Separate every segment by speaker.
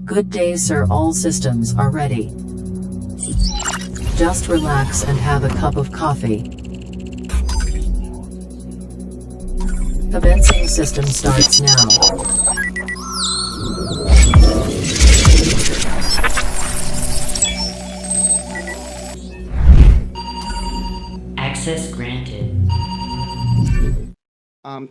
Speaker 1: Good day, sir. All systems are ready. Just relax and have a cup of coffee. Commencing system starts now.
Speaker 2: Access granted.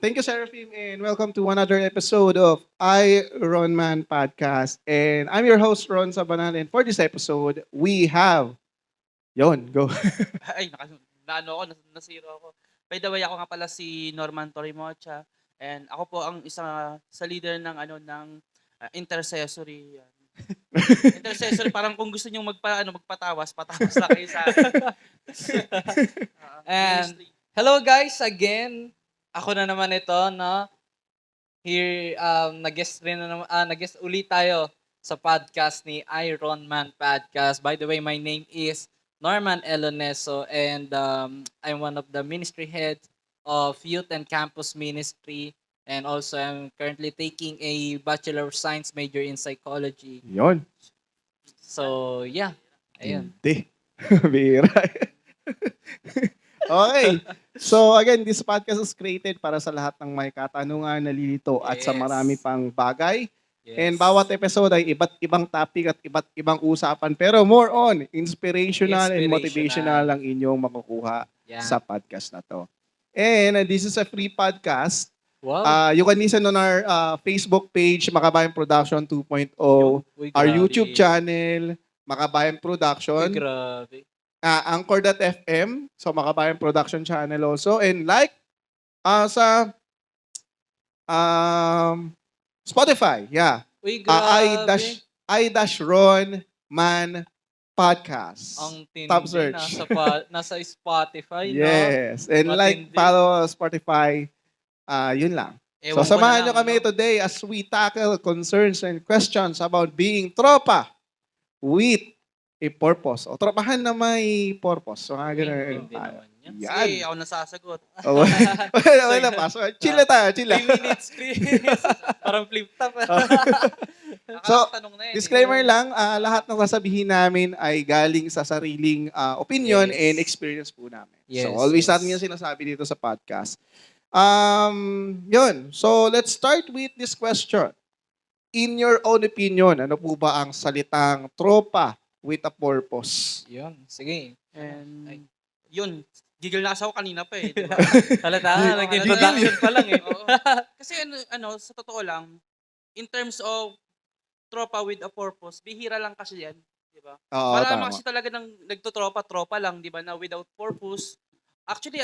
Speaker 3: Thank you, Seraphim, and welcome to another episode of I, Ron Man Podcast. And I'm your host, Ron Sabanal. And for this episode, we have... Yon, go.
Speaker 4: Ay, naano ako, nasiro ako. By the way, ako nga pala si Norman Torimocha and ako po ang isa sa leader ng intercessory. Yan. Intercessory, parang kung gusto niyo magpatawas, patawas lang kayo sa
Speaker 5: And
Speaker 4: ministry.
Speaker 5: hello guys again. Ako na naman ito, no? Here nag-guest rin na naman, nag-guest ulit tayo sa podcast ni Iron Man Podcast. By the way, my name is Norman Eloneso and I'm one of the ministry heads of Youth and Campus Ministry, and also I'm currently taking a Bachelor of Science major in Psychology.
Speaker 3: Yon.
Speaker 5: So, yeah. Ayun.
Speaker 3: Hindi. Bira. Okay. So again, this podcast is created para sa lahat ng may katanungan, nalilito at sa
Speaker 5: Yes.
Speaker 3: marami pang bagay.
Speaker 5: Yes.
Speaker 3: And bawat episode ay iba't ibang topic at iba't ibang usapan. Pero more on, inspirational and motivational ang inyong makukuha
Speaker 5: Yeah.
Speaker 3: sa podcast na to. And this is a free podcast.
Speaker 5: Wow.
Speaker 3: You can listen on our Facebook page, Makabayan Production 2.0,
Speaker 5: Uy,
Speaker 3: our
Speaker 5: grabe.
Speaker 3: YouTube channel, Makabayan Production,
Speaker 5: Uy, grabe.
Speaker 3: Anchor.fm, so Makabayan Production channel also, and like sa Spotify, yeah.
Speaker 5: Uy,
Speaker 3: I
Speaker 5: grabe.
Speaker 3: dash Ron Man Podcast.
Speaker 5: Ang tindi.
Speaker 3: Top search.
Speaker 5: Nasa Spotify, no?
Speaker 3: Yes. And like,
Speaker 5: Matindi.
Speaker 3: follow Spotify. Yun lang.
Speaker 4: Ewan
Speaker 3: So
Speaker 4: ko na
Speaker 3: samahan
Speaker 4: lang,
Speaker 3: nyo kami
Speaker 4: no?
Speaker 3: today as we tackle concerns and questions about being tropa with a purpose. O tropahan na may purpose. So nga ganun.
Speaker 5: Hindi naman yan.
Speaker 3: Yan.
Speaker 4: Sige, ako nasasagot.
Speaker 3: Oh, wala pa. So, chill na tayo, chill
Speaker 5: 3
Speaker 3: lang.
Speaker 5: minutes, please. Parang flip top.
Speaker 3: So,
Speaker 4: Nakakatanong na yan.
Speaker 3: Disclaimer lang, lahat ng sasabihin namin ay galing sa sariling opinion
Speaker 5: Yes.
Speaker 3: and experience po namin.
Speaker 5: Yes,
Speaker 3: So always
Speaker 5: yes.
Speaker 3: natin yung sinasabi dito sa podcast. Yun. So let's start with this question. In your own opinion, ano po ba ang salitang tropa with a purpose?
Speaker 5: Yun, sige.
Speaker 4: And, yun, gigil na kasi ako kanina pa eh. Diba?
Speaker 5: Halata, nag-introduction pa lang eh.
Speaker 4: Oo. Kasi sa totoo lang, in terms of tropa with a purpose, bihira lang kasi yan. Diba?
Speaker 3: Oo,
Speaker 4: Marami
Speaker 3: tama.
Speaker 4: kasi talaga ng nagtotropa-tropa lang, di ba, na without purpose. Actually,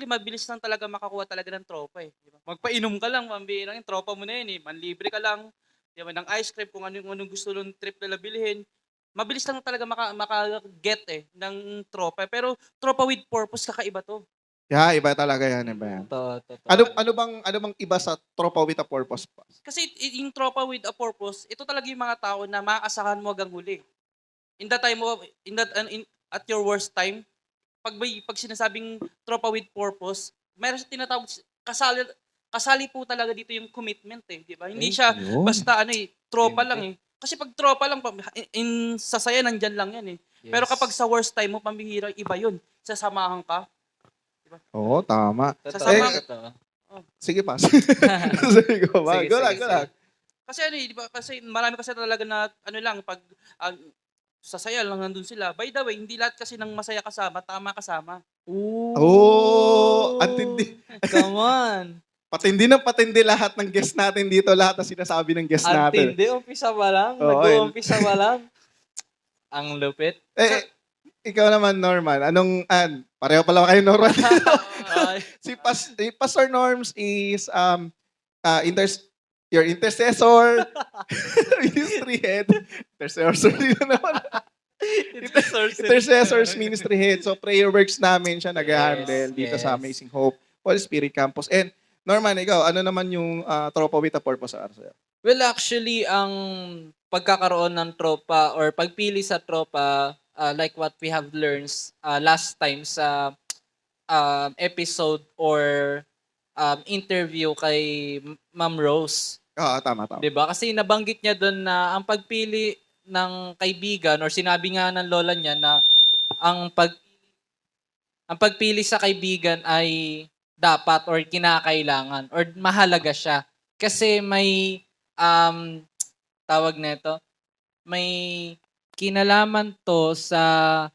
Speaker 4: mabilis lang talaga makakuha talaga ng tropa eh. Di ba? Magpainom ka lang, pambihirang yung tropa mo na yun eh. Manlibre ka lang, di ba, ng ice cream, kung anong gusto ng trip na bilhin. Mabilis lang talaga maka-get eh, ng tropa. Pero tropa with purpose, kakaiba to.
Speaker 3: Yeah, iba talaga yan, iba yan.
Speaker 5: Totoo.
Speaker 3: Ano bang iba sa tropa with a purpose pa?
Speaker 4: Kasi yung tropa with a purpose, ito talaga yung mga tao na maaasahan mo hanggang huli. In that time mo, at your worst time, pag sinasabing tropa with purpose, meron siya tinatawag, kasali po talaga dito yung commitment eh, di ba? Hindi siya
Speaker 3: Yun.
Speaker 4: basta tropa
Speaker 5: Hindi.
Speaker 4: lang eh. Kasi pag tropa lang, sa saya nandyan lang yan eh. Pero kapag sa worst time mo, pambihira, iba yun. Sasamahan ka.
Speaker 3: Oo, tama.
Speaker 5: Totoo.
Speaker 3: Sige, pas. Sige, go ba?
Speaker 5: Sige,
Speaker 3: Go lang,
Speaker 5: sige,
Speaker 3: go lang.
Speaker 4: Kasi di ba? Kasi marami kasi talaga na pag sasaya lang nandun sila. By the way, hindi lahat kasi ng masaya kasama, tama kasama.
Speaker 3: Oh, antindi.
Speaker 5: Come on.
Speaker 3: Patindi na patindi lahat ng guest natin dito, lahat na sinasabi ng guest natin.
Speaker 5: Antindi, umpisa pa lang.
Speaker 3: Oo,
Speaker 5: Nag-uumpisa pa lang. Ang lupit.
Speaker 3: Ikaw naman, Norman. Pareho pala kayo, Norman.
Speaker 5: Ay,
Speaker 3: si Pastor Norms is your intercessor, ministry head. Intercessor dito naman. Intercessors ministry head. So prayer works namin siya nag-handle dito sa
Speaker 5: yes.
Speaker 3: Amazing Hope Holy Spirit Campus. And Norman, ikaw, ano naman yung tropa with a purpose sa sa'yo?
Speaker 5: Well, actually, ang pagkakaroon ng tropa or pagpili sa tropa, like what we have learned last time sa episode or interview kay Ma'am Rose,
Speaker 3: Oo, tama, tama.
Speaker 5: 'Di ba? Kasi nabanggit niya doon na ang pagpili ng kaibigan or sinabi nga ng lola niya na ang pag ang pagpili sa kaibigan ay dapat or kinakailangan or mahalaga siya. Kasi may tawag nito, may kinalaman to sa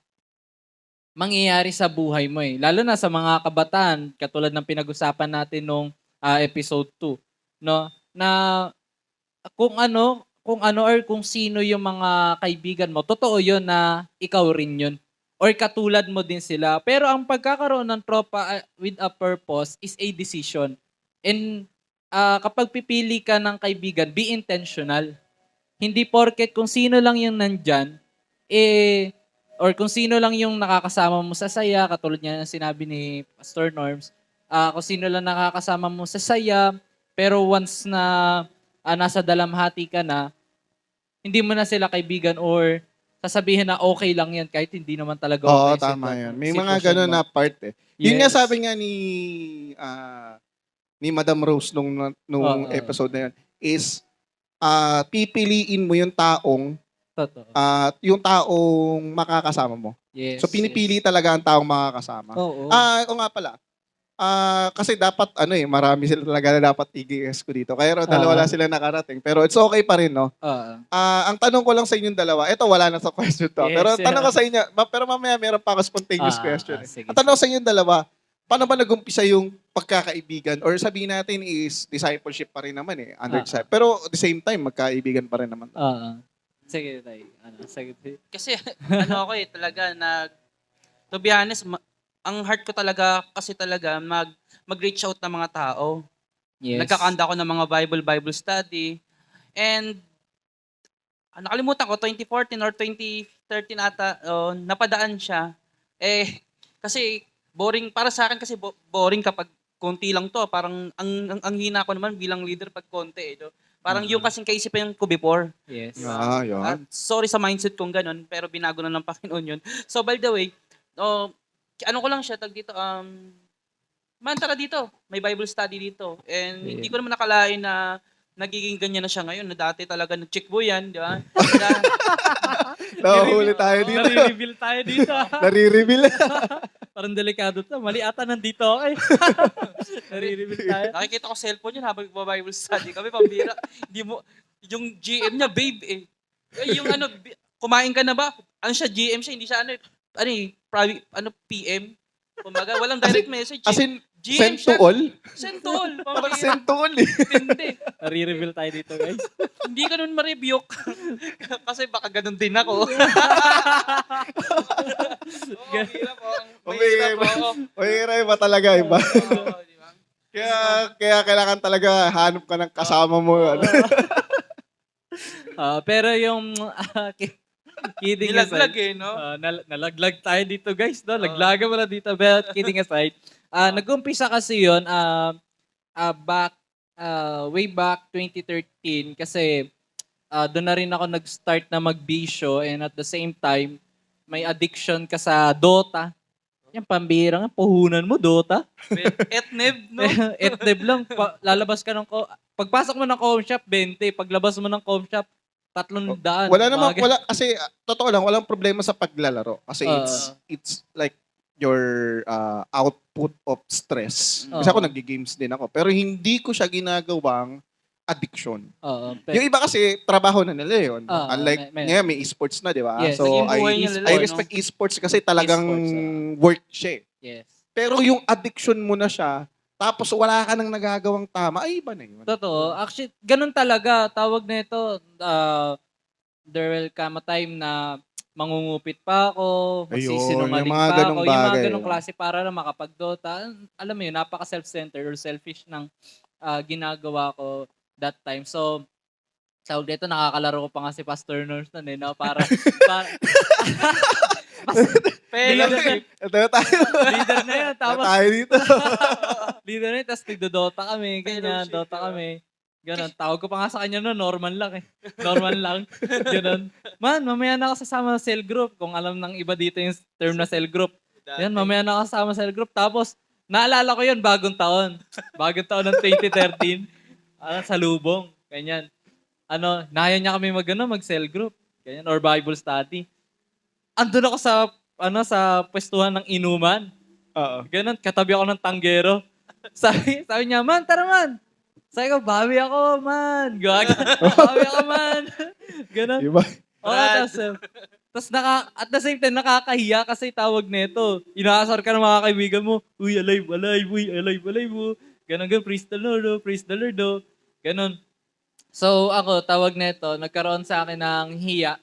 Speaker 5: mangyayari sa buhay mo eh. Lalo na sa mga kabataan, katulad ng pinag-usapan natin nung episode 2, no? Na kung ano or kung sino yung mga kaibigan mo, totoo yun na ikaw rin yun. Or katulad mo din sila. Pero ang pagkakaroon ng tropa with a purpose is a decision. And kapag pipili ka ng kaibigan, be intentional. Hindi porket kung sino lang yung nandyan, or kung sino lang yung nakakasama mo sa saya, katulad niya ng sinabi ni Pastor Norms, kung sino lang nakakasama mo sa saya, pero once na nasa dalamhati ka na, hindi mo na sila kaibigan or sasabihin na okay lang yan kahit hindi naman talaga
Speaker 3: Oo,
Speaker 5: okay
Speaker 3: tama
Speaker 5: sitwasyon-
Speaker 3: yun. May mga
Speaker 5: sitwasyon
Speaker 3: ganun
Speaker 5: mo.
Speaker 3: na part eh. Yun nga
Speaker 5: Yes.
Speaker 3: sabi nga ni Madam Rose nung
Speaker 5: Oo.
Speaker 3: episode na yun is pipiliin mo yung
Speaker 5: Totoo.
Speaker 3: yung taong makakasama mo.
Speaker 5: Yes.
Speaker 3: So pinipili talaga ang taong makakasama.
Speaker 5: Oo.
Speaker 3: O nga pala. Kasi dapat marami sila talaga na dapat i-guess ko dito. Kaya dalawa lang sila nakarating. Pero it's okay pa rin, no?
Speaker 5: Oo.
Speaker 3: Ang tanong ko lang sa inyong dalawa, ito wala na sa question to.
Speaker 5: Yes,
Speaker 3: Pero
Speaker 5: yeah.
Speaker 3: tanong ko sa inyo, pero mamaya meron pa ako spontaneous question.
Speaker 5: Sige,
Speaker 3: Ang tanong ko sa inyong dalawa, paano ba nag-umpisa yung pagkakaibigan? Or sabihin natin is discipleship pa rin naman under disciple. Pero at the same time, magkaibigan pa rin naman.
Speaker 5: Oo. Sige, tay. Sige, tay.
Speaker 4: Kasi ako talaga to be honest, ang heart ko talaga kasi talaga mag-reach out ng mga tao.
Speaker 5: Yes.
Speaker 4: Nagkakanda ako ng mga Bible study. And nakalimutan ko, 2014 or 2013 ata, napadaan siya. Kasi boring, para sa akin kasi boring kapag konti lang to. Parang ang hina ko naman bilang leader pag konti. Parang yung kasing kaisipan ko before.
Speaker 5: Yes.
Speaker 3: Yun.
Speaker 4: Sorry sa mindset kong ganun, pero binago na ng Panginoon yun. So by the way, ano ko lang siya, dito, man, tara dito, may Bible study dito. And hindi ko naman nakalain na nagiging ganyan na siya ngayon, na dati talaga nag-chick boy yan, di ba?
Speaker 3: Nahuhuli tayo dito.
Speaker 5: Nare-reveal tayo dito.
Speaker 3: Nare-reveal.
Speaker 5: Parang delikado to. Mali ata nandito ako eh. Nare-reveal tayo.
Speaker 4: Nakikita ko cellphone yun habang Bible study kami, pambira. Hindi mo, yung GM niya, babe eh. Yung kumain ka na ba? Ano siya, GM siya, hindi siya private, PM. Kumbaga, walang direct message.
Speaker 3: As in,
Speaker 4: GM
Speaker 3: send to
Speaker 4: siya.
Speaker 3: all?
Speaker 4: Send to all.
Speaker 3: Parang
Speaker 4: Pambira.
Speaker 3: send to all eh.
Speaker 4: Hindi.
Speaker 5: Nare-reveal tayo dito guys.
Speaker 4: Hindi ka nun ma-rebuke. Kasi baka ganun din ako. Mahirap po. Mahirap po.
Speaker 3: Iba talaga, iba.
Speaker 4: Oo, di ba?
Speaker 3: Kaya kailangan talaga hanap ka ng kasama mo.
Speaker 5: Pero yung kidding
Speaker 4: Nilaglag
Speaker 5: aside.
Speaker 4: no?
Speaker 5: Nalaglag tayo dito guys. No? Laglagan mo na dito. But kidding aside. Nag-umpisa kasi yun way back 2013 kasi doon na rin ako nag-start na magbisyo and at the same time may addiction ka sa Dota. Yan, pambirang puhunan mo, Dota.
Speaker 4: Etneb, no?
Speaker 5: Etneb lang. Lalabas ka ng pagpasok mo ng com shop, 20. Paglabas mo ng com shop, 300.
Speaker 3: Wala naman,
Speaker 5: Mga
Speaker 3: wala, kasi totoo lang, walang problema sa paglalaro. Kasi it's like your output of stress. Kasi ako nag-games din ako. Pero hindi ko siya ginagawang addiction.
Speaker 5: Oo.
Speaker 3: Yung iba kasi, trabaho na nila yun.
Speaker 5: Oo,
Speaker 3: Unlike, ngayon may esports na, di ba?
Speaker 5: Yes,
Speaker 3: So,
Speaker 4: naging buhay niya nila,
Speaker 3: I respect esports kasi talagang
Speaker 5: Esports,
Speaker 3: work siya.
Speaker 5: Yes.
Speaker 3: Pero yung addiction mo na siya, tapos wala ka nang nagagawang tama, ay iba na yun.
Speaker 5: Totoo. Actually, ganun talaga. Tawag na ito, there will come a time na mangungupit pa ako, magsisinungaling
Speaker 3: yung mga
Speaker 5: pa
Speaker 3: ganong
Speaker 5: ako. Yung mga
Speaker 3: bagay,
Speaker 5: ganong
Speaker 3: oh.
Speaker 5: klase para na makapag-Dota. Alam mo yun, napaka-self-centered or selfish ng ginagawa ko that time. So, tawag dito, nakakalaro ko pa nga si Pastor Norms nun no? Para
Speaker 4: Fellowship.
Speaker 3: Ito na tayo.
Speaker 5: leader na yan.
Speaker 3: Na
Speaker 5: Tapos,
Speaker 3: tayo dito.
Speaker 5: leader na yun. Tapos nagdo-Dota kami. Ganyan,
Speaker 4: Fellowship,
Speaker 5: Dota
Speaker 4: diba?
Speaker 5: kami. Ganon. Tawag ko pa nga sa kanya no, Norman lang eh. Norman lang. Ganon. Man, mamaya na ako sasama sa cell group. Kung alam ng iba dito yung term na cell group. Yan, mamaya na ako sasama sa cell group. Tapos, naalala ko yun, bagong taon. Bagong taon ng 2013. Sa Lubong. Ganyan. Nahaya niya kami mag-cell group. Ganyan, or Bible study. Andun ako sa pwestuhan ng inuman.
Speaker 3: Oo.
Speaker 5: Ganun, katabi ako ng tanggero. Sabi niya, man, tara man. Sabi ko, bawi ako, man. Bawi ako, man. Ganun.
Speaker 3: Diba?
Speaker 5: Oo, tapos at the same time, nakakahiya kasi tawag nito. Inaasar ka ng mga kaibigan mo, uy, alive, uy, alive, oh. Ganun, praise the Lord, praise the Lord, Ganun. So, ako, tawag nito, nagkaroon sa akin ng hiya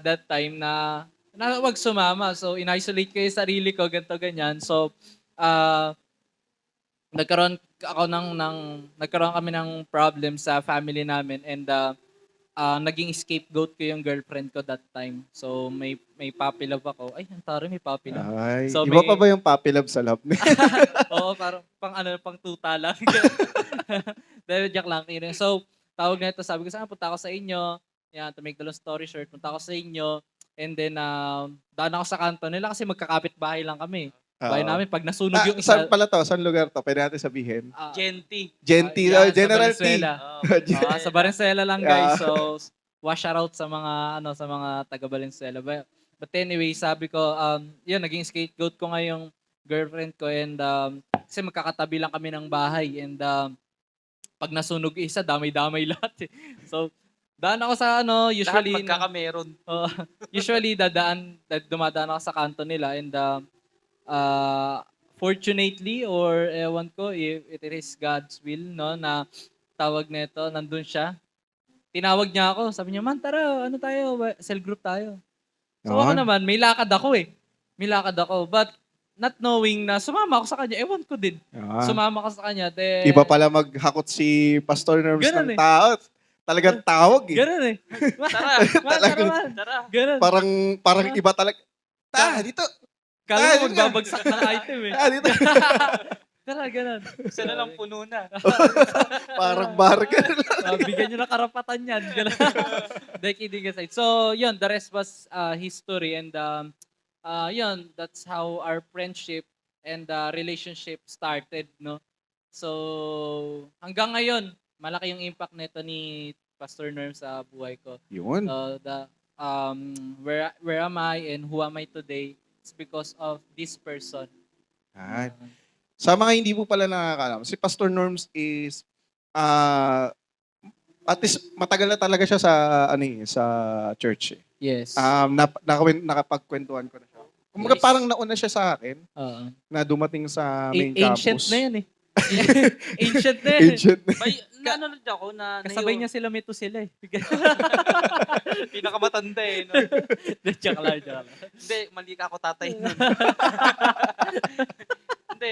Speaker 5: that time na wag sumama. So, in-isolate ko yung sarili ko, ganito, ganyan. So, nagkaroon kami ng problem sa family namin and naging scapegoat ko yung girlfriend ko that time. So, may puppy love ako. Ay, ang tari, may puppy love.
Speaker 3: Ay,
Speaker 5: So,
Speaker 3: iba pa ba yung puppy love sa love?
Speaker 5: Oo, parang pang tuta lang. Dahil joke lang. So, tawag na ito, sabi ko, punta ako sa inyo. Yan, to make the long story short, punta ako sa inyo. And then, daan ako sa kanto nila kasi magkakapit bahay lang kami. Bahay
Speaker 3: Oo.
Speaker 5: namin, pag nasunog yung isa,
Speaker 3: Saan pala to? Saan lugar to? Pwede natin sabihin.
Speaker 4: Genti.
Speaker 3: Genti,
Speaker 5: yan, sa
Speaker 3: General T.
Speaker 5: Valenzuela. Sa Valenzuela lang, guys. So, wash out sa mga taga Valenzuela. But anyway, sabi ko, yun, naging scapegoat ko nga yung girlfriend ko and kasi magkakatabi lang kami ng bahay and pag nasunog isa, damay-damay lahat. So, daan ako sa usually
Speaker 4: Lahat magkakameron.
Speaker 5: usually dumadaan ako sa kanto nila and fortunately or ewan ko if it is God's will na tawag nito nandun siya. Tinawag niya ako, sabi niya, "Man, tara, tayo, cell group tayo." So ako naman, may lakad ako. May lakad ako, but not knowing na sumama ako sa kanya, ewan ko din. Sumama ako sa kanya, then
Speaker 3: Iba pala maghakot si Pastor Nerms
Speaker 5: Ganun
Speaker 3: ng tao. Talagang tawag eh.
Speaker 5: ganun eh.
Speaker 4: Tara,
Speaker 5: Tara, man.
Speaker 4: tara.
Speaker 5: Ganun.
Speaker 3: Parang iba talaga. Dito.
Speaker 5: Kala mo
Speaker 3: dito.
Speaker 5: magbabagsak ng item eh.
Speaker 3: Dito.
Speaker 5: Tara, ganun.
Speaker 4: Isa na lang puno na.
Speaker 3: Parang bargain.
Speaker 5: Bigyan nyo ng karapatan yan. Ganun. Like, kidding aside. So, yun, the rest was history and yun, that's how our friendship and relationship started, no? So, hanggang ngayon, malaki yung impact nito ni Pastor Norm sa buhay ko.
Speaker 3: Yun.
Speaker 5: Where am I and who am I today? It's because of this person.
Speaker 3: Ay. Sa mga hindi po pala nakakalam, si Pastor Norms is at least matagal na talaga siya sa church eh.
Speaker 5: Yes.
Speaker 3: Nakapagkwentuhan ko na siya. Kumbaga
Speaker 5: Yes.
Speaker 3: parang nauna siya sa akin na dumating sa main
Speaker 5: Ancient
Speaker 3: campus.
Speaker 5: na yan eh. Ancient na yan.
Speaker 3: Ancient na.
Speaker 4: May nanonood ako na
Speaker 5: Kasabay niya sila sila eh.
Speaker 4: pinakamatanda eh. No?
Speaker 5: Joke lang.
Speaker 4: Hindi, mali ka ako tatay nun. Hindi,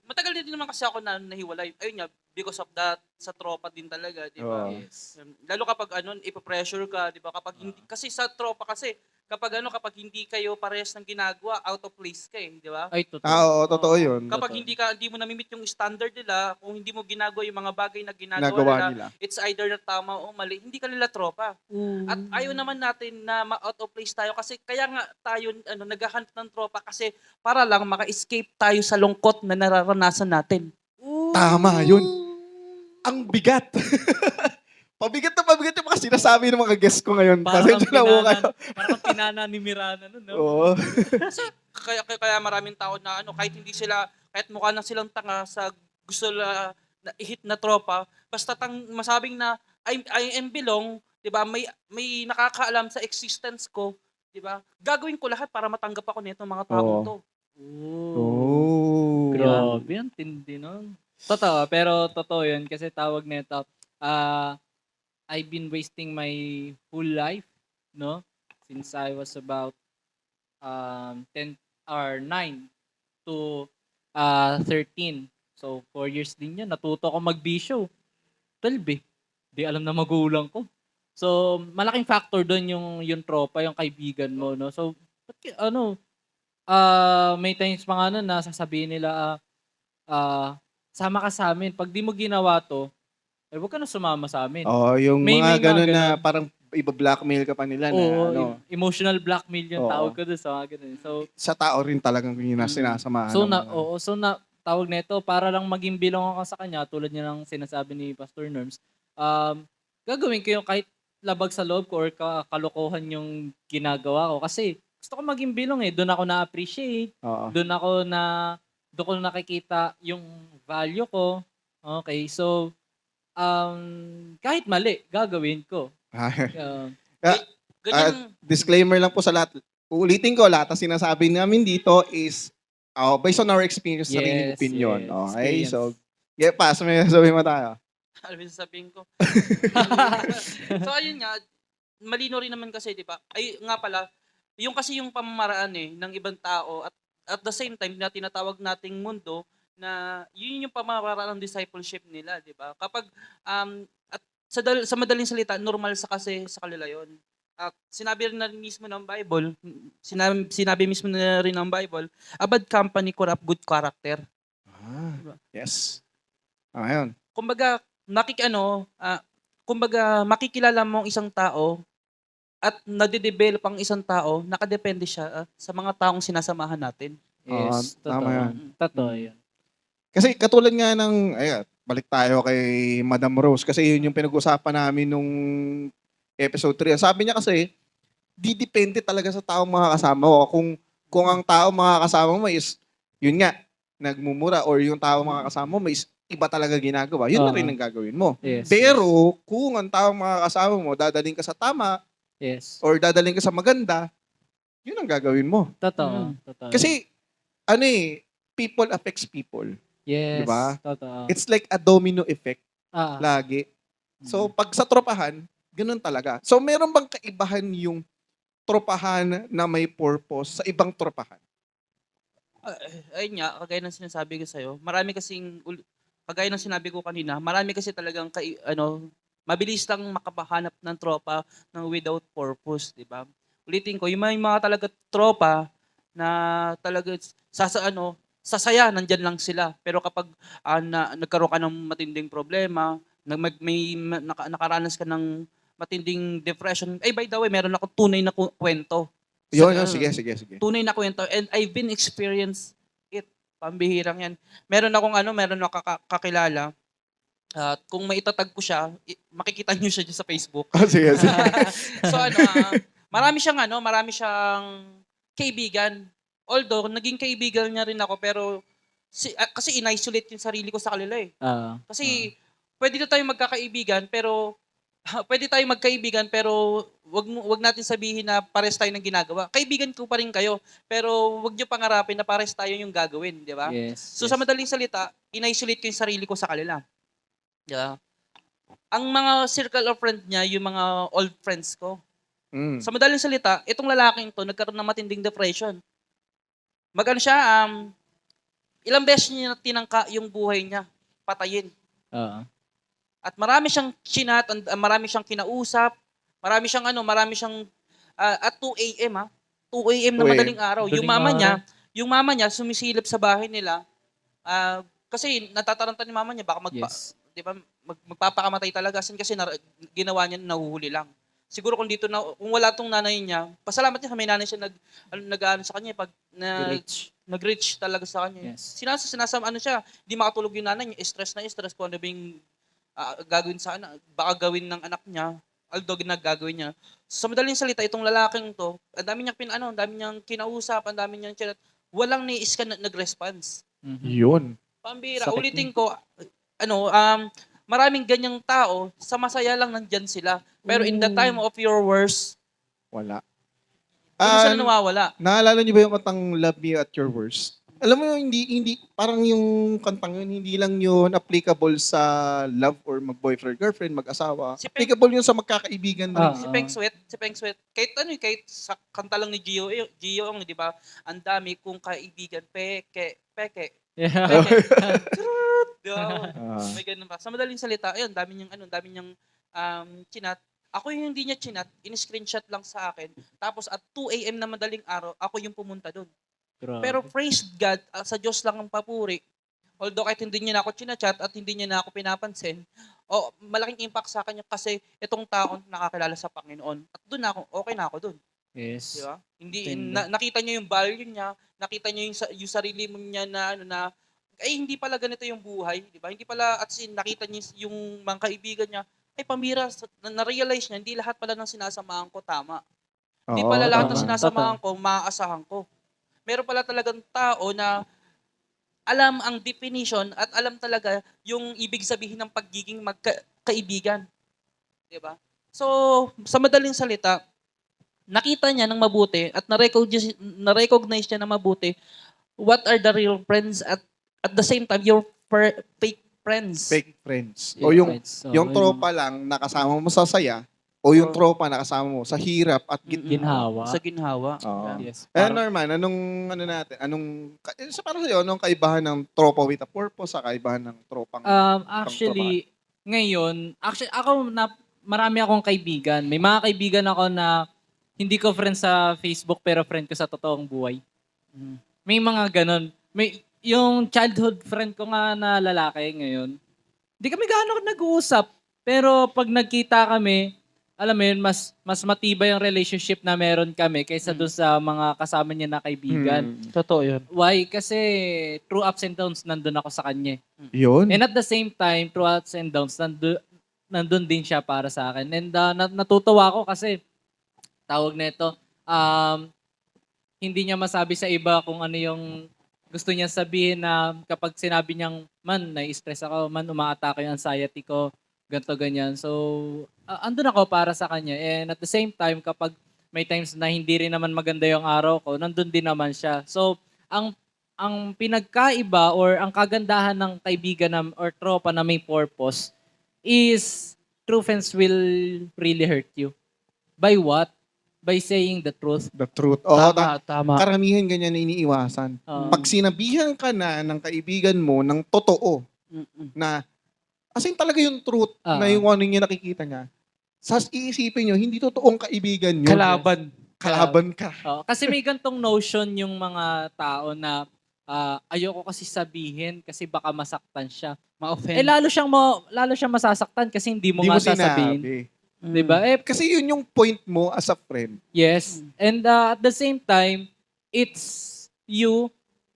Speaker 4: matagal din naman kasi ako na nahiwalay. Ayun nga, because of that, sa tropa din talaga, di ba?
Speaker 3: Oo.
Speaker 5: Yes.
Speaker 4: Lalo kapag ipo-pressure ka, di ba? Kapag hindi, kasi sa tropa kasi, kapag hindi kayo parehas ng ginagawa, out of place ka di ba?
Speaker 5: Ay, totoo.
Speaker 3: Oo, totoo yun.
Speaker 4: Kapag
Speaker 5: Totoo.
Speaker 4: hindi mo na-meet yung standard nila, kung hindi mo ginagawa yung mga bagay na ginagawa
Speaker 3: Nagawa
Speaker 4: nila,
Speaker 3: nila.
Speaker 4: it's either na tama o mali, hindi ka nila tropa. At ayaw naman natin na ma-out of place tayo kasi kaya nga tayo naghahanap ng tropa kasi para lang maka-escape tayo sa lungkot na nararanasan natin.
Speaker 3: Tama, yun. Ang bigat. Pabigat yung mga sinasabi ng mga guests ko ngayon. Pasensya na po kayo.
Speaker 5: Parang pinana ni Mirana nun, no?
Speaker 3: Oo.
Speaker 4: Kasi kaya maraming tao na kahit mukha na silang tanga sa gusto na i-hit na tropa, basta masabing na I am belong, 'di ba? May nakakaalam sa existence ko, 'di ba? Gagawin ko lahat para matanggap ako nito mga taong to.
Speaker 3: Oh.
Speaker 5: Grabe, ang tindi nun. Totoo, pero totoo yun kasi tawag nito, I've been wasting my whole life, no? Since I was about 10 or 9 to 13. So, 4 years din yun. Natuto ako magbisyo. 12 eh. Di alam na magulang ko. So, malaking factor doon yung tropa, yung kaibigan mo, no? So, may times mga na sasabihin nila, sama ka sa amin. Pag di mo ginawa to, huwag ka na sumama sa amin.
Speaker 3: Oh, yung
Speaker 5: May
Speaker 3: mga ganun na
Speaker 5: ganun.
Speaker 3: parang iba-blackmail ka pa nila
Speaker 5: Oo, emotional blackmail yung
Speaker 3: Oo.
Speaker 5: tawag ko doon sa mga ganun. So,
Speaker 3: sa tao rin talagang yun na sinasamahan. ng mga-
Speaker 5: tawag nito para lang maging bilong ako sa kanya tulad niya ng sinasabi ni Pastor Norms. gagawin ko yung kahit labag sa loob ko or kalokohan yung ginagawa ko. Kasi gusto ko maging bilong eh. Doon ako na-appreciate.
Speaker 3: Oo.
Speaker 5: Doon ko nakikita yung value ko. Okay, so kahit mali, gagawin ko. Um,
Speaker 4: Ganyan,
Speaker 3: Disclaimer lang po sa lahat. Uulitin ko, lahat ng sinasabi namin dito is based on our experience, sariling
Speaker 5: Yes,
Speaker 3: opinion.
Speaker 5: yes.
Speaker 3: Okay?
Speaker 5: Experience.
Speaker 3: So, pass. May sabihin mo tayo.
Speaker 4: alam mo sasabihin ko. So ayun nga, malino rin naman kasi, 'di ba? Ay nga pala, yung kasi yung pamamaraan ng ibang tao at the same time na tinatawag nating mundo na yun yung pamamaraan ng discipleship nila, 'di ba? Kapag at sa madaling salita, normal kasi sa kanila 'yon. At sinabi rin na mismo ng Bible, sinabi mismo na rin ng Bible, a bad company corrupt good character.
Speaker 3: Yes. Ayun.
Speaker 4: Kumbaga, kumbaga makikilala mo ang isang tao at nade-develop ang isang tao, nakadepende siya sa mga taong sinasamahan natin.
Speaker 5: yes,
Speaker 3: Tama
Speaker 5: totoo.
Speaker 3: yan.
Speaker 5: Totoo yun.
Speaker 3: Kasi katulad nga ng, balik tayo kay Madam Rose kasi yun yung pinag-usapan namin nung episode 3. Sabi niya kasi, didepende talaga sa taong makakasama mo. Kung ang tao makakasama mo is, yun nga, nagmumura or yung tao makakasama mo is iba talaga ginagawa, yun na rin ang gagawin mo.
Speaker 5: Yes,
Speaker 3: Pero, kung ang tao makakasama mo, dadaling ka sa tama
Speaker 5: yes.
Speaker 3: or dadaling ka sa maganda, yun ang gagawin mo.
Speaker 5: Totoo. Totoo.
Speaker 3: Kasi, people affects people.
Speaker 5: yes,
Speaker 3: diba?
Speaker 5: Totoo.
Speaker 3: It's like a domino effect
Speaker 5: Ah,
Speaker 3: lagi. So, pag sa tropahan, ganun talaga. So, meron bang kaibahan yung tropahan na may purpose sa ibang tropahan?
Speaker 4: Ayun nga, kagaya ng sinasabi ko sa'yo, kagaya ng sinabi ko kanina, marami kasi talagang mabilis lang makapahanap ng tropa ng without purpose, di ba? Ulitin ko, yung mga talaga tropa na talaga sasaya, nandyan lang sila. Pero kapag nagkaroon ka ng matinding problema, nakaranas ka ng matinding depression, by the way, meron ako tunay na kwento.
Speaker 3: Yun,
Speaker 4: Sa-
Speaker 3: sige.
Speaker 4: Tunay na kwento and I've been experienced it. Pambihirang yan. Meron akong kakilala. At kung maitatag ko siya, makikita niyo siya dyan sa Facebook.
Speaker 3: Sige.
Speaker 4: So marami siyang kaibigan. Although naging kaibigan niya rin ako pero kasi in-isolate yung sarili ko sa kanila eh. Kasi pwede na tayong magkakaibigan pero wag natin sabihin na pares tayo ng ginagawa. Kaibigan ko pa rin kayo, pero wag niyo pangarapin na pares tayo yung gagawin, di ba?
Speaker 5: yes.
Speaker 4: So sa madaling salita, in-isolate ko yung sarili ko sa kanila. Yeah. Ang mga circle of friend niya, yung mga old friends ko. Sa madaling salita, itong lalaking to nagkaroon ng matinding depression. Ilang beses niya tinangka yung buhay niya, patayin. At marami siyang chinat, marami siyang kinausap, marami siyang at 2 AM 2 AM na
Speaker 3: 2
Speaker 4: madaling araw.
Speaker 5: Madaling
Speaker 4: Yung mama niya sumisilip sa bahay nila. Kasi natataranta ni mama niya baka
Speaker 5: Yes.
Speaker 4: 'di ba magpapakamatay talaga kasi ginawa niya nahuhuli lang. Siguro kung wala tong nanay niya, pasalamat niya may nanay siya nag-aano sa kanya pag nag-reach talaga sa kanya.
Speaker 5: Yes.
Speaker 4: Sinasama siya, hindi makatulog yung nanay niya, stress kung ano ba yung gagawin sa anak, baka gawin ng anak niya, although gagawin niya. Sa madaling salita, itong lalaking to, ang dami niyang kinausap, ang dami niyang chinat, walang ni-is ka nag-response.
Speaker 3: Yun.
Speaker 4: Pambira,
Speaker 5: Sakit
Speaker 4: ulitin ko, maraming ganyang tao, sa masaya lang nandyan sila. Pero in the time of your worst,
Speaker 3: Wala.
Speaker 4: doon sila nawawala.
Speaker 3: Naalala niyo ba yung kantang Love Me at Your Worst? Alam mo, hindi, parang yung kantang yun, hindi lang yun applicable sa love or mag-boyfriend, girlfriend, mag-asawa. Applicable yun sa magkakaibigan rin.
Speaker 4: Si Peng Sweat, kahit sa kanta lang ni Gio, di ba? Ang dami kong kaibigan, peke.
Speaker 5: Yeah.
Speaker 4: Di ba? May ganun pa. Sa madaling salita, ayun, dami niyang chinat. Ako yung hindi niya chinat, in-screenshot lang sa akin. Tapos at 2 AM na madaling araw, ako yung pumunta doon. Pero praise God, sa Diyos lang ang papuri. Although kahit hindi niya na ako chinachat at hindi niya na ako pinapansin, malaking impact sa kanya kasi itong taon nakakilala sa Panginoon. At doon okay na ako doon.
Speaker 5: Yes.
Speaker 4: Di ba? Hindi,
Speaker 5: Tindi.
Speaker 4: nakita niya yung value niya, nakita niya yung sarili mo niya na hindi pala ganito yung buhay, di ba? Hindi pala, nakita niya yung mga kaibigan niya, ay pambira, na-realize niya, hindi lahat pala ng sinasamahan ko tama. Hindi
Speaker 3: Oo,
Speaker 4: pala lahat ng
Speaker 3: tama.
Speaker 4: sinasamahan ko, maaasahan ko. Meron pala talagang tao na alam ang definition at alam talaga yung ibig sabihin ng pagiging magkaibigan. Di ba? So, sa madaling salita, nakita niya ng mabuti at na-recognize niya ng mabuti what are the real friends at the same time, your fake friends.
Speaker 3: Fake friends.
Speaker 5: Yeah,
Speaker 3: O yung
Speaker 5: friends. So,
Speaker 3: yung tropa lang nakasama mo sa saya o yung
Speaker 4: Oo.
Speaker 3: tropa nakasama mo sa hirap at
Speaker 5: Ginhawa.
Speaker 4: Sa ginhawa.
Speaker 3: Oo.
Speaker 5: Yes.
Speaker 3: Eh,
Speaker 5: Parang,
Speaker 3: Norman, para sa'yo, anong kaibahan ng tropa with a purpose sa kaibahan ng tropang
Speaker 5: actually, ngayon, ako marami akong kaibigan. May mga kaibigan ako na hindi ko friend sa Facebook pero friend ko sa totoong buhay.
Speaker 4: Mm.
Speaker 5: May mga ganun. Yung childhood friend ko nga na lalaki ngayon, hindi kami gaano nag-uusap. Pero pag nagkita kami, alam mo yun, mas matibay yung relationship na meron kami kaysa doon sa mga kasama niya na kaibigan.
Speaker 4: Totoo yun.
Speaker 5: Why? Kasi through ups and downs, nandun ako sa kanya.
Speaker 3: Yun.
Speaker 5: And at the same time, through ups and downs, nandun din siya para sa akin. And natutuwa ako kasi, tawag na ito, hindi niya masabi sa iba kung ano yung gusto niya sabihin na kapag sinabi niyang, man, nai-stress ako, man, umaatake yung anxiety ko, ganto ganyan. So, andun ako para sa kanya. And at the same time, kapag may times na hindi rin naman maganda yung araw ko, nandun din naman siya. So, ang pinagkaiba or ang kagandahan ng kaibigan or tropa na may purpose is true friends will really hurt you. By what? By saying the truth.
Speaker 3: The truth. Oo,
Speaker 4: Tama.
Speaker 3: karamihan ganyan na iniiwasan. Pag sinabihan ka na ng kaibigan mo ng totoo, na as in talaga yung truth na yung ano yung nakikita niya, iisipin nyo, hindi totoong kaibigan nyo. Kalaban ka.
Speaker 5: Kasi may gantong notion yung mga tao na ayoko kasi sabihin kasi baka masaktan siya.
Speaker 4: Ma-offend.
Speaker 5: Lalo siyang masasaktan kasi hindi mo
Speaker 3: Hindi
Speaker 5: nga
Speaker 3: mo
Speaker 5: sasabihin.
Speaker 3: sinabi.
Speaker 5: 'Di ba?
Speaker 3: Kasi yun yung point mo as a friend.
Speaker 5: Yes. And at the same time, it's you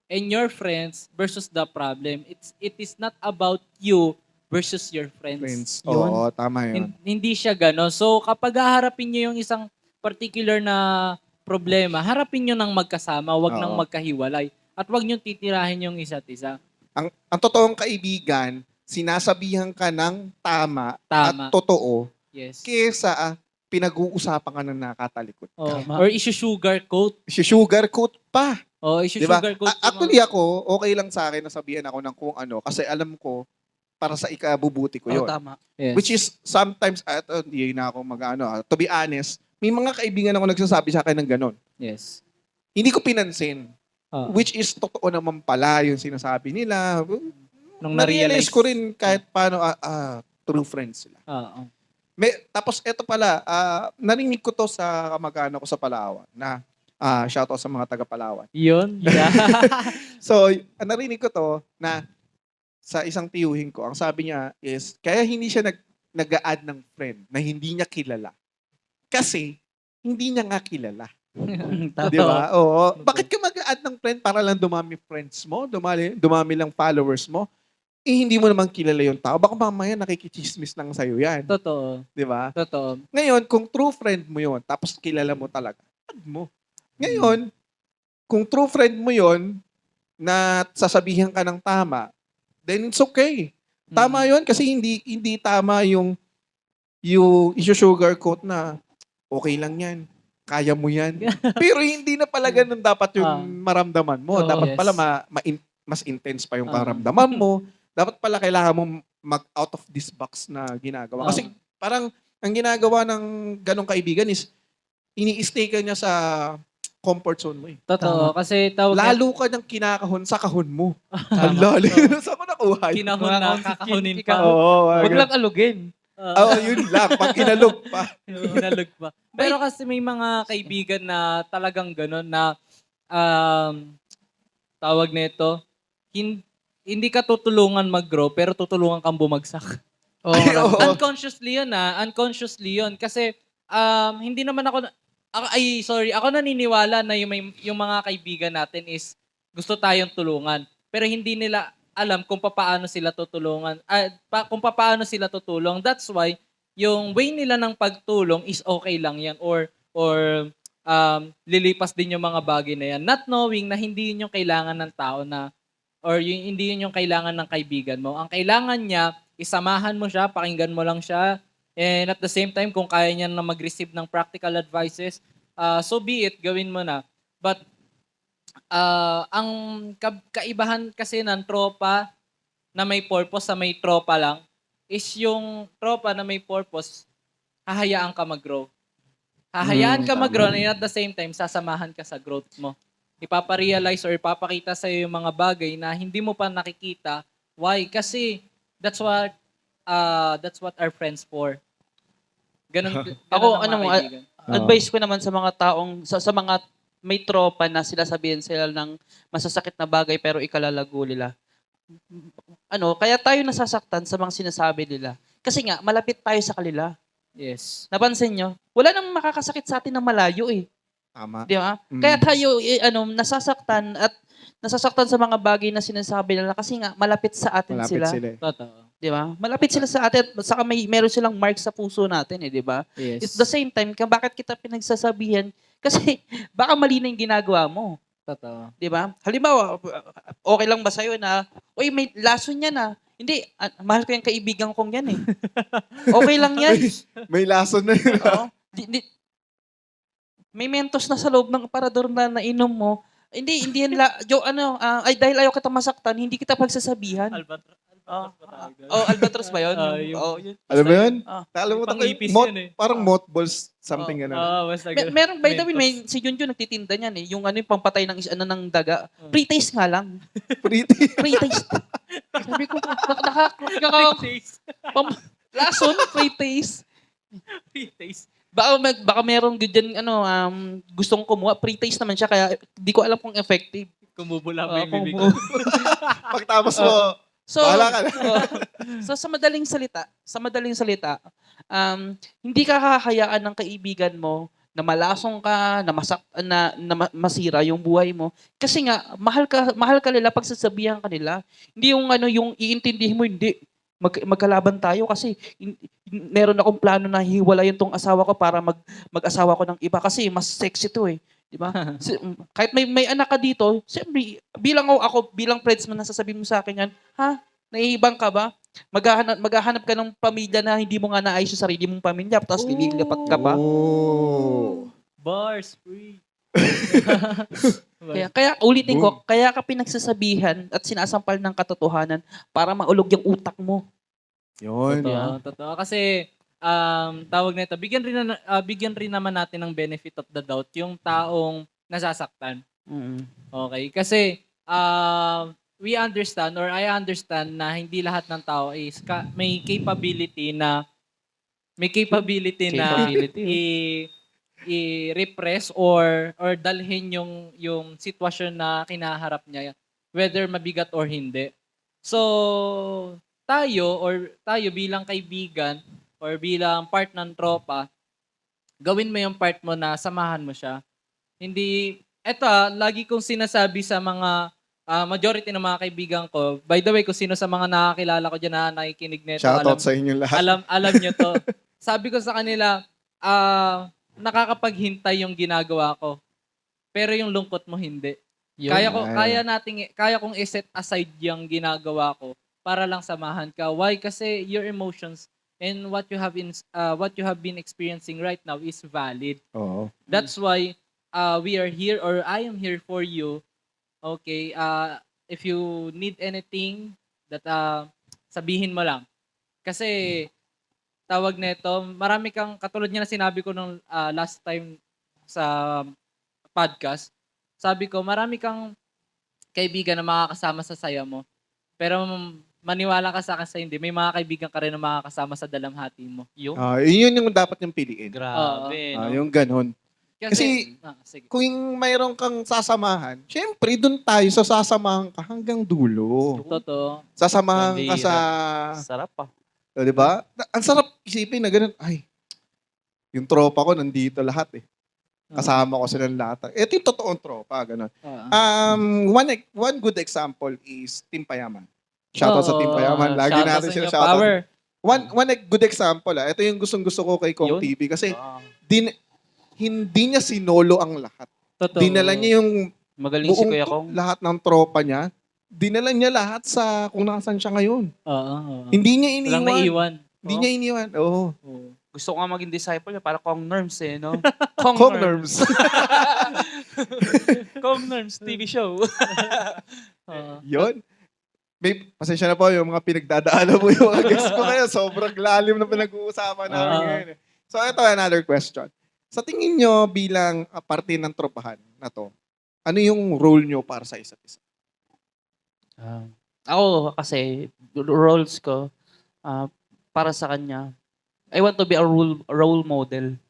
Speaker 5: and your friends versus the problem. It is not about you versus your friends.
Speaker 3: Oo, tama yun.
Speaker 5: Hindi siya gano'n. So kapag haharapin niyo yung isang particular na problema, harapin niyo ng magkasama, wag nang
Speaker 3: Oo.
Speaker 5: magkahiwalay. At wag niyo titirahin yung isa't isa.
Speaker 3: Ang totoong kaibigan, sinasabihan ka ng tama. At
Speaker 5: Tama.
Speaker 3: totoo,
Speaker 5: Yes.
Speaker 3: kesa pinag-uusapan ka ng nakatalikod ka.
Speaker 5: Or isi-sugarcoat.
Speaker 3: Sugarcoat pa. Diba?
Speaker 5: Isi-sugarcoat.
Speaker 3: Actually ako, okay lang sa akin na sabihan ako ng kung ano kasi alam ko para sa ikabubuti ko yun.
Speaker 4: Tama.
Speaker 5: Yes.
Speaker 3: Which is sometimes, hindi na ako to be honest, may mga kaibigan ako nagsasabi sa akin ng ganon.
Speaker 5: Yes.
Speaker 3: Hindi ko pinansin.
Speaker 5: Oo.
Speaker 3: Which is totoo naman pala yung sinasabi nila.
Speaker 5: Nung
Speaker 3: Na-realize
Speaker 5: na-realize
Speaker 3: ko rin kahit paano true friends sila.
Speaker 5: Oo.
Speaker 3: Tapos eto pala, narinig ko to sa kamag-anak ko sa Palawan na shoutout sa mga taga Palawan.
Speaker 5: Yun. Yeah.
Speaker 3: So, narinig ko to na sa isang tiyuhin ko, ang sabi niya is, kaya hindi siya nag-a-add ng friend na hindi niya kilala. Kasi, hindi niya nga kilala. Di ba? Oo. Bakit ka mag-a-add ng friend para lang dumami friends mo? Dumami lang followers mo? Hindi mo naman kilala yung tao. Baka mamaya nakikichismis lang sa'yo yan.
Speaker 5: Totoo.
Speaker 3: Di ba?
Speaker 5: Totoo.
Speaker 3: Ngayon, kung true friend mo yon, tapos kilala mo talaga, add mo. Ngayon, kung true friend mo yon na sasabihan ka ng tama, then it's okay. Tama yon kasi hindi tama yung isusugarcoat na okay lang yan, kaya mo yan. Pero hindi na pala ganun dapat yung maramdaman mo. Dapat
Speaker 5: Yes.
Speaker 3: pala mas intense pa yung karamdaman mo. Dapat pala kailangan mo mag-out of this box na ginagawa. Kasi parang ang ginagawa ng ganong kaibigan is ini-stay ka niya sa comfort zone mo eh.
Speaker 5: Totoo. Kasi tawag
Speaker 3: Lalo ka niyang kinakahon sa kahon mo. Ang lalim. Saan ko nakuha yun?
Speaker 5: kinahon na kakahunin pa.
Speaker 3: Oo.
Speaker 4: Wag lang alugin.
Speaker 3: Oo, yun lang. Pag inalog pa.
Speaker 5: Inalog pa. Pero kasi may mga kaibigan na talagang gano'n na tawag nito, hindi ka tutulungan mag-grow pero tutulungan kang bumagsak.
Speaker 3: Ay, oo.
Speaker 5: Unconsciously yun unconsciously yun. Kasi hindi naman ako naniniwala na yung mga kaibigan natin is gusto tayong tulungan. Pero hindi nila alam kung paano sila tutulungan, kung paano sila tutulong. That's why yung way nila ng pagtulong is okay lang yan or lilipas din yung mga bagay na yan. Not knowing na hindi yun yung kailangan ng tao na or hindi yun yung kailangan ng kaibigan mo. Ang kailangan niya, isamahan mo siya, pakinggan mo lang siya, and at the same time, kung kaya niya na mag-receive ng practical advices, so be it, gawin mo na. But ang kaibahan kasi ng tropa na may purpose sa may tropa lang is yung tropa na may purpose, hahayaan ka mag-grow. Hahayaan ka mag-grow and at the same time, sasamahan ka sa growth mo. Ipaparealize or ipapakita sa yung mga bagay na hindi mo pa nakikita. Why? Kasi that's what our friends for. Ganun
Speaker 2: Ako,
Speaker 5: ang mga
Speaker 2: ano,
Speaker 5: kaibigan.
Speaker 2: advice ko naman sa mga taong, sa mga may tropa na sila sabihin sila ng masasakit na bagay pero ikalalago nila. Kaya tayo nasasaktan sa mga sinasabi nila. Kasi nga, malapit tayo sa kanila.
Speaker 5: Yes.
Speaker 2: Napansin nyo? Wala nang makakasakit sa atin ng malayo eh.
Speaker 3: Tama.
Speaker 2: Di ba? Kaya tayo, nasasaktan sa mga bagay na sinasabi nila kasi nga, malapit sa atin
Speaker 3: Malapit
Speaker 2: sila.
Speaker 3: sila.
Speaker 5: Totoo.
Speaker 2: Di ba? Malapit sila sa atin. Saka meron silang mark sa puso natin eh, di ba?
Speaker 5: Yes.
Speaker 2: At the same time, bakit kita pinagsasabihan? Kasi baka mali na yung ginagawa mo.
Speaker 5: Totoo.
Speaker 2: Di ba? Halimbawa, okay lang ba sa'yo na, uy, may lason yan ah. Hindi, mahal ko yung kaibigan kong yan eh. Okay lang yan.
Speaker 3: May lason na yun.
Speaker 2: Oo. May mentos na sa loob ng aparador na nainom mo. Hindi yan dahil ayaw kita masaktan, hindi kita pagsasabihan. Albatros ba yun? Yun.
Speaker 3: Alam mo yun?
Speaker 2: Ah.
Speaker 3: Nakalimutan ko
Speaker 5: Pang-ipis
Speaker 3: yung
Speaker 5: yun eh.
Speaker 3: parang mothballs, something gano'n.
Speaker 5: Basta
Speaker 2: Meron, by the way, si Junjun nagtitinda niyan eh. Yung yung pampatay ng daga. Pre-taste nga lang.
Speaker 3: Pretty.
Speaker 2: Pre-taste. Sabi ko, lason, pre-taste. Baka merong ganyan, gustong kumuha. Pre-taste naman siya, kaya di ko alam kung effective.
Speaker 5: Kumubula pa yung bibig.
Speaker 3: Pagtapos mo,
Speaker 2: So,
Speaker 3: bahala ka na.
Speaker 2: so sa madaling salita, hindi ka hahayaan ng kaibigan mo na malasong ka, na masira yung buhay mo. Kasi nga, mahal ka nila pag sasabihan ka nila. Hindi yung iintindihin mo, hindi. Magkalaban tayo kasi meron akong plano na hiwalayan tong asawa ko para mag-asawa ko ng iba kasi mas sexy to eh. Di ba? Kahit may anak ka dito, siyempre, bilang friends mo, nasasabihin mo sa akin yan, ha? Naiibang ka ba? Maghahanap ka ng pamilya na hindi mo nga naayos yung sarili mong pamilya, tapos lilipat ka pa.
Speaker 3: Oh.
Speaker 5: Bars free.
Speaker 2: Kaya ulitin ko, kaya ka pinagsasabihan at sinasampal ng katotohanan para maulog yung utak mo.
Speaker 3: Yun.
Speaker 5: Totoo. Kasi, tawag nito, bigyan rin naman natin ng benefit of the doubt yung taong nasasaktan. Okay? Kasi, we understand or I understand na hindi lahat ng tao is may capability na i-repress or dalhin yung sitwasyon na kinaharap niya, whether mabigat or hindi. So, tayo bilang kaibigan or bilang part ng tropa, gawin mo yung part mo na samahan mo siya. Hindi, lagi kong sinasabi sa mga majority ng mga kaibigan ko. By the way, kung sino sa mga nakakilala ko dyan na nakikinig nito,
Speaker 3: Shoutout sa inyo lahat.
Speaker 5: alam nyo to. Sabi ko sa kanila, nakakapaghintay yung ginagawa ko. Pero yung lungkot mo hindi. Kaya kong i-set aside yung ginagawa ko para lang samahan ka. Why? Kasi your emotions and what you have been experiencing right now is valid.
Speaker 3: Oo.
Speaker 5: That's why we are here or I am here for you. Okay, if you need anything that sabihin mo lang. Kasi tawag nito, marami kang katulad niya na sinabi ko nung last time sa podcast. Sabi ko, marami kang kaibigan na makakasama sa saya mo. Pero maniwala ka sa akin sa hindi, may mga kaibigan ka rin na makakasama sa dalamhati mo.
Speaker 2: Yun.
Speaker 3: Yun yung dapat yung piliin.
Speaker 2: Grabe, no?
Speaker 3: Yung ganun. Kasi
Speaker 5: sige.
Speaker 3: kung mayroon kang sasamahan, syempre, doon tayo sa sasamahan ka hanggang dulo.
Speaker 5: Totoo.
Speaker 3: Sasamahan ka sa...
Speaker 2: Sarap pa.
Speaker 3: O, di ba? Ang sarap isipin na ganun. Ay, yung tropa ko nandito lahat eh. Kasama ko silang lahat. Ito yung totoong tropa, ganun. One good example is Team Payaman. Shoutout sa Team Payaman. Lagi natin sila shoutout. One good example, ito yung gustong-gusto ko kay Kong
Speaker 2: Yun.
Speaker 3: TV kasi
Speaker 2: Ah,
Speaker 3: hindi niya sinolo ang lahat.
Speaker 5: Totoo.
Speaker 3: Dinala niya yung
Speaker 2: magaling si
Speaker 3: buong
Speaker 2: Kuya Kong.
Speaker 3: lahat ng tropa niya. Dinala niya lahat sa kung nasaan siya ngayon.
Speaker 5: Oo.
Speaker 3: Hindi niya
Speaker 5: Walang
Speaker 3: iniwan.
Speaker 5: naiwan.
Speaker 3: Hindi niya iniwan. Oo.
Speaker 5: Oo.
Speaker 2: Gusto ko nga maging disciple niya para Kong Nerms no?
Speaker 3: Kong nerves.
Speaker 2: Kong Nerms TV show.
Speaker 5: Oo.
Speaker 3: Yun. Babe, pasensya na po yung mga pinagdadaanan mo yung mga guests ko ngayon. Sobrang lalim na pinag-uusapan namin ngayon. So, ito another question. Sa tingin nyo bilang parte ng tropahan na to, ano yung role nyo para sa isa't isa?
Speaker 2: Ako kasi, roles ko, para sa kanya, I want to be a role model.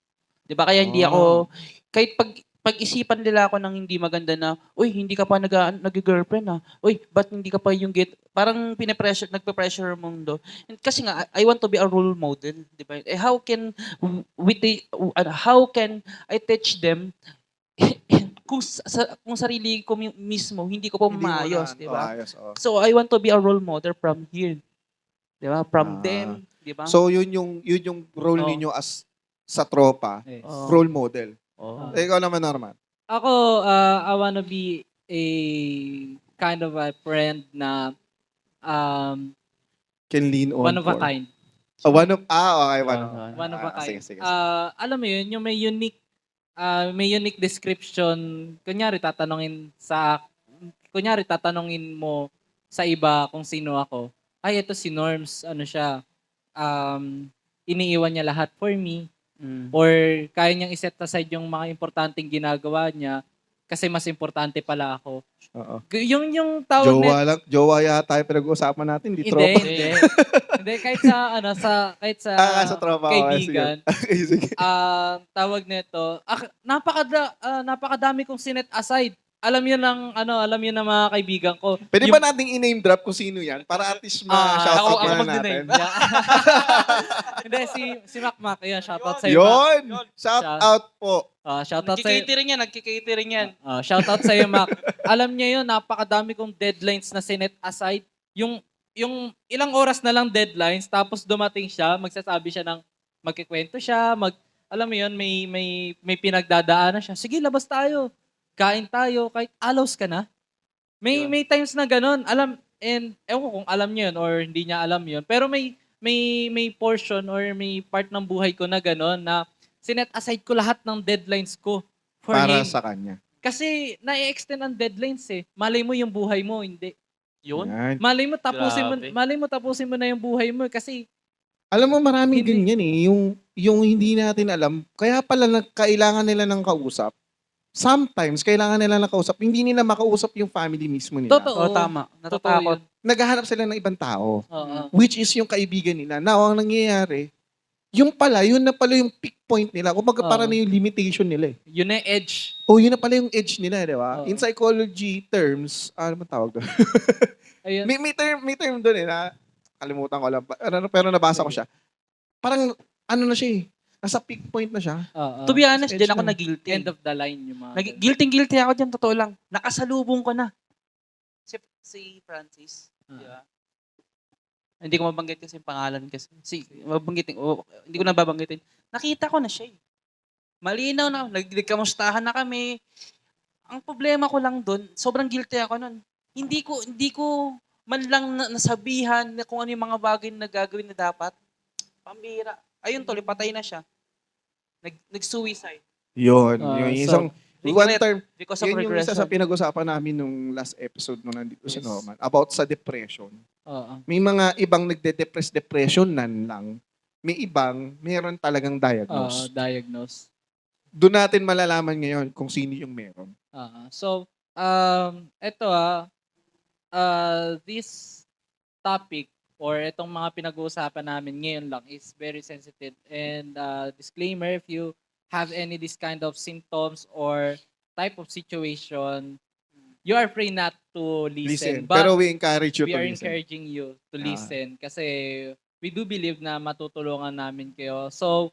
Speaker 2: Di ba? Kaya hindi ako, kahit pag-isipan nila ako ng hindi maganda na, uy, hindi ka pa nag-girlfriend ha. Uy, ba't hindi ka pa yung parang nagpe-pressure ang mundo. Kasi nga, I want to be a role model. Di ba? How can I teach them kung sarili ko mismo, hindi ko pa
Speaker 3: Hindi mo
Speaker 2: maayos,
Speaker 3: na-
Speaker 2: di ba?
Speaker 3: Ayos, oh.
Speaker 2: So, I want to be a role model from here. Di ba? From
Speaker 3: Ah.
Speaker 2: them. Di ba?
Speaker 3: So, yun yung role
Speaker 2: Oh.
Speaker 3: ninyo as sa tropa,
Speaker 5: Yes.
Speaker 2: Oh.
Speaker 3: role model.
Speaker 2: Oh.
Speaker 3: Ikaw naman, Norman.
Speaker 5: Ako, I wanna be a kind of a friend na
Speaker 3: Can lean on
Speaker 5: one of a
Speaker 3: for.
Speaker 5: kind.
Speaker 3: Okay, one of
Speaker 5: One of a kind.
Speaker 3: Sige.
Speaker 5: Alam mo yun, yung may unique description. Kunyari tatanungin mo sa iba kung sino ako. Ay, ito si Norms, ano siya, iniiwan niya lahat for me. Or kaya niyang iset aside yung mga importanteng ginagawa niya kasi mas importante pala ako.
Speaker 3: Oo.
Speaker 5: Yung tawag na
Speaker 3: Jowa yata yung pinag-uusapan natin, di
Speaker 5: hindi,
Speaker 3: tropa.
Speaker 5: hindi. Hindi, kahit sa
Speaker 3: Sa tropa. Okay,
Speaker 5: kaibigan.
Speaker 3: sige.
Speaker 5: Tawag nito, napakadami kong sinet aside. Alam yun ng mga kaibigan ko.
Speaker 3: Pwede ba nating i-name drop kung sino yan? Para at least ma-shoutout
Speaker 2: ako
Speaker 3: na
Speaker 2: mag-name.
Speaker 3: natin.
Speaker 5: Hindi, si Macmac, yun, shoutout sa'yo.
Speaker 3: Yun! Shout out po.
Speaker 5: Shoutout sa'yo.
Speaker 4: Nagkikatering yan.
Speaker 5: Shoutout sa'yo, Mac. Alam niya yun, napakadami kong deadlines na sinet aside. Yung ilang oras na lang deadlines, tapos dumating siya, magsasabi siya ng magkikwento siya, alam mo yun, may pinagdadaanan siya. Sige, labas tayo. Kain tayo, kahit alaws ka na. May times na ganun. Ewan ko kung alam niyo yun or hindi niya alam yun. Pero may portion or may part ng buhay ko na ganun na sinet aside ko lahat ng deadlines ko for
Speaker 3: Para
Speaker 5: him.
Speaker 3: sa kanya.
Speaker 5: Kasi na-extend ang deadlines eh. Malay mo yung buhay mo, hindi.
Speaker 2: Yun.
Speaker 3: Yan.
Speaker 5: Malay mo
Speaker 2: Grabe.
Speaker 5: tapusin mo na yung buhay mo kasi
Speaker 3: Alam mo, maraming
Speaker 5: Hindi.
Speaker 3: ganyan eh. Yung hindi natin alam. Kaya pala kailangan nila ng kausap. Sometimes, kailangan nila ng kausap. Hindi nila makausap yung family mismo nila.
Speaker 5: totoo.
Speaker 2: Tama.
Speaker 5: Totoo
Speaker 2: Natatakot.
Speaker 5: yun.
Speaker 3: Naghahanap sila ng ibang tao.
Speaker 5: Oo.
Speaker 3: Which is yung kaibigan nila. Now, ang nangyayari, yun na pala yung peak point nila. Kumbaga para
Speaker 5: Oo.
Speaker 3: na yung limitation nila eh.
Speaker 5: Yun na yung edge.
Speaker 3: Yun na pala yung edge nila, di ba?
Speaker 5: Oo.
Speaker 3: In psychology terms, ano ba tawag doon?
Speaker 5: Ayun.
Speaker 3: may term doon eh, na kalimutan ko lang. Pero nabasa ko siya. Parang, ano na siya eh. Nasa peak point na siya.
Speaker 5: Oo.
Speaker 2: To be honest,
Speaker 3: Edge
Speaker 2: dyan ako
Speaker 3: na.
Speaker 2: na-guilty.
Speaker 5: End of the line yung mga
Speaker 2: Guilty ako dyan, totoo lang. Nakasalubong ko na. Si Francis.
Speaker 5: Ah.
Speaker 2: Di ba? Hindi ko mabanggit kasi yung pangalan kasi. Hindi ko na babanggitin. Nakita ko na siya eh. Malinaw na. Nagkamustahan na kami. Ang problema ko lang doon, sobrang guilty ako nun. Hindi ko man lang nasabihan na kung ano yung mga bagay na gagawin na dapat. Pambira. Ayun, tuloy, patay na siya. Nag-suicide.
Speaker 3: Yun.
Speaker 5: Ah,
Speaker 3: yung
Speaker 5: so,
Speaker 3: isang, one
Speaker 2: regret
Speaker 3: term,
Speaker 2: because of
Speaker 3: yun yung isa
Speaker 2: regression.
Speaker 3: sa pinag-usapan namin nung last episode nung nandito si
Speaker 5: Yes.
Speaker 3: Norman. About sa depression.
Speaker 5: Oo.
Speaker 3: May mga ibang depression lang. May ibang, meron talagang diagnose.
Speaker 5: Diagnose.
Speaker 3: Doon natin malalaman ngayon kung sino yung meron.
Speaker 5: So, eto this topic or itong mga pinag-uusapan namin ngayon lang is very sensitive. And disclaimer, if you have any this kind of symptoms or type of situation, you are free not to listen. But
Speaker 3: Pero we encourage you
Speaker 5: we
Speaker 3: to
Speaker 5: are
Speaker 3: listen.
Speaker 5: encouraging you to
Speaker 3: Ah.
Speaker 5: listen kasi we do believe na matutulungan namin kayo. So,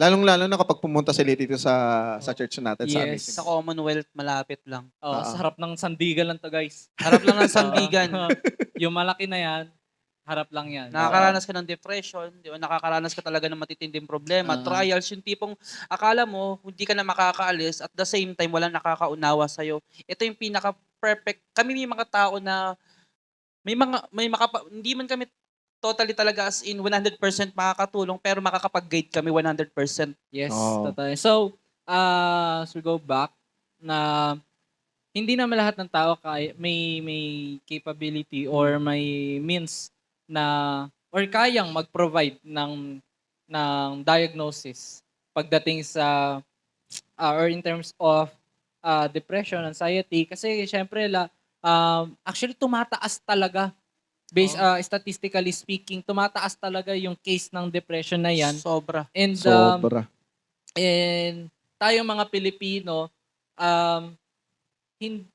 Speaker 3: Lalong-lalo na kapag pumunta sila dito sa church natin sa
Speaker 5: Yes.
Speaker 3: Amazing.
Speaker 2: Sa Commonwealth, malapit lang.
Speaker 3: Ah.
Speaker 5: sa harap ng sandigan lang to guys.
Speaker 2: Harap lang ng sandigan.
Speaker 5: Yung malaki na yan. harap lang yan.
Speaker 4: Nakakaranas ka ng depression, di ba? Nakakaranas ka talaga ng matitinding problema. Trials, yung tipong akala mo hindi ka na makakaalis at the same time walang nakakaunawa sa'yo. Ito yung pinaka-perfect. Kami may mga tao na hindi man kami totally talaga as in 100% makakatulong pero makakapag-guide kami 100%.
Speaker 5: Yes,
Speaker 3: Oo.
Speaker 5: totoo. So, so we go back na hindi naman lahat ng tao may capability or may means na or kayang mag-provide ng diagnosis pagdating sa or in terms of depression, anxiety kasi syempre actually tumataas talaga based statistically speaking, tumataas talaga yung case ng depression na yan.
Speaker 4: Sobra.
Speaker 5: And
Speaker 3: Sobra.
Speaker 5: and tayong mga Pilipino,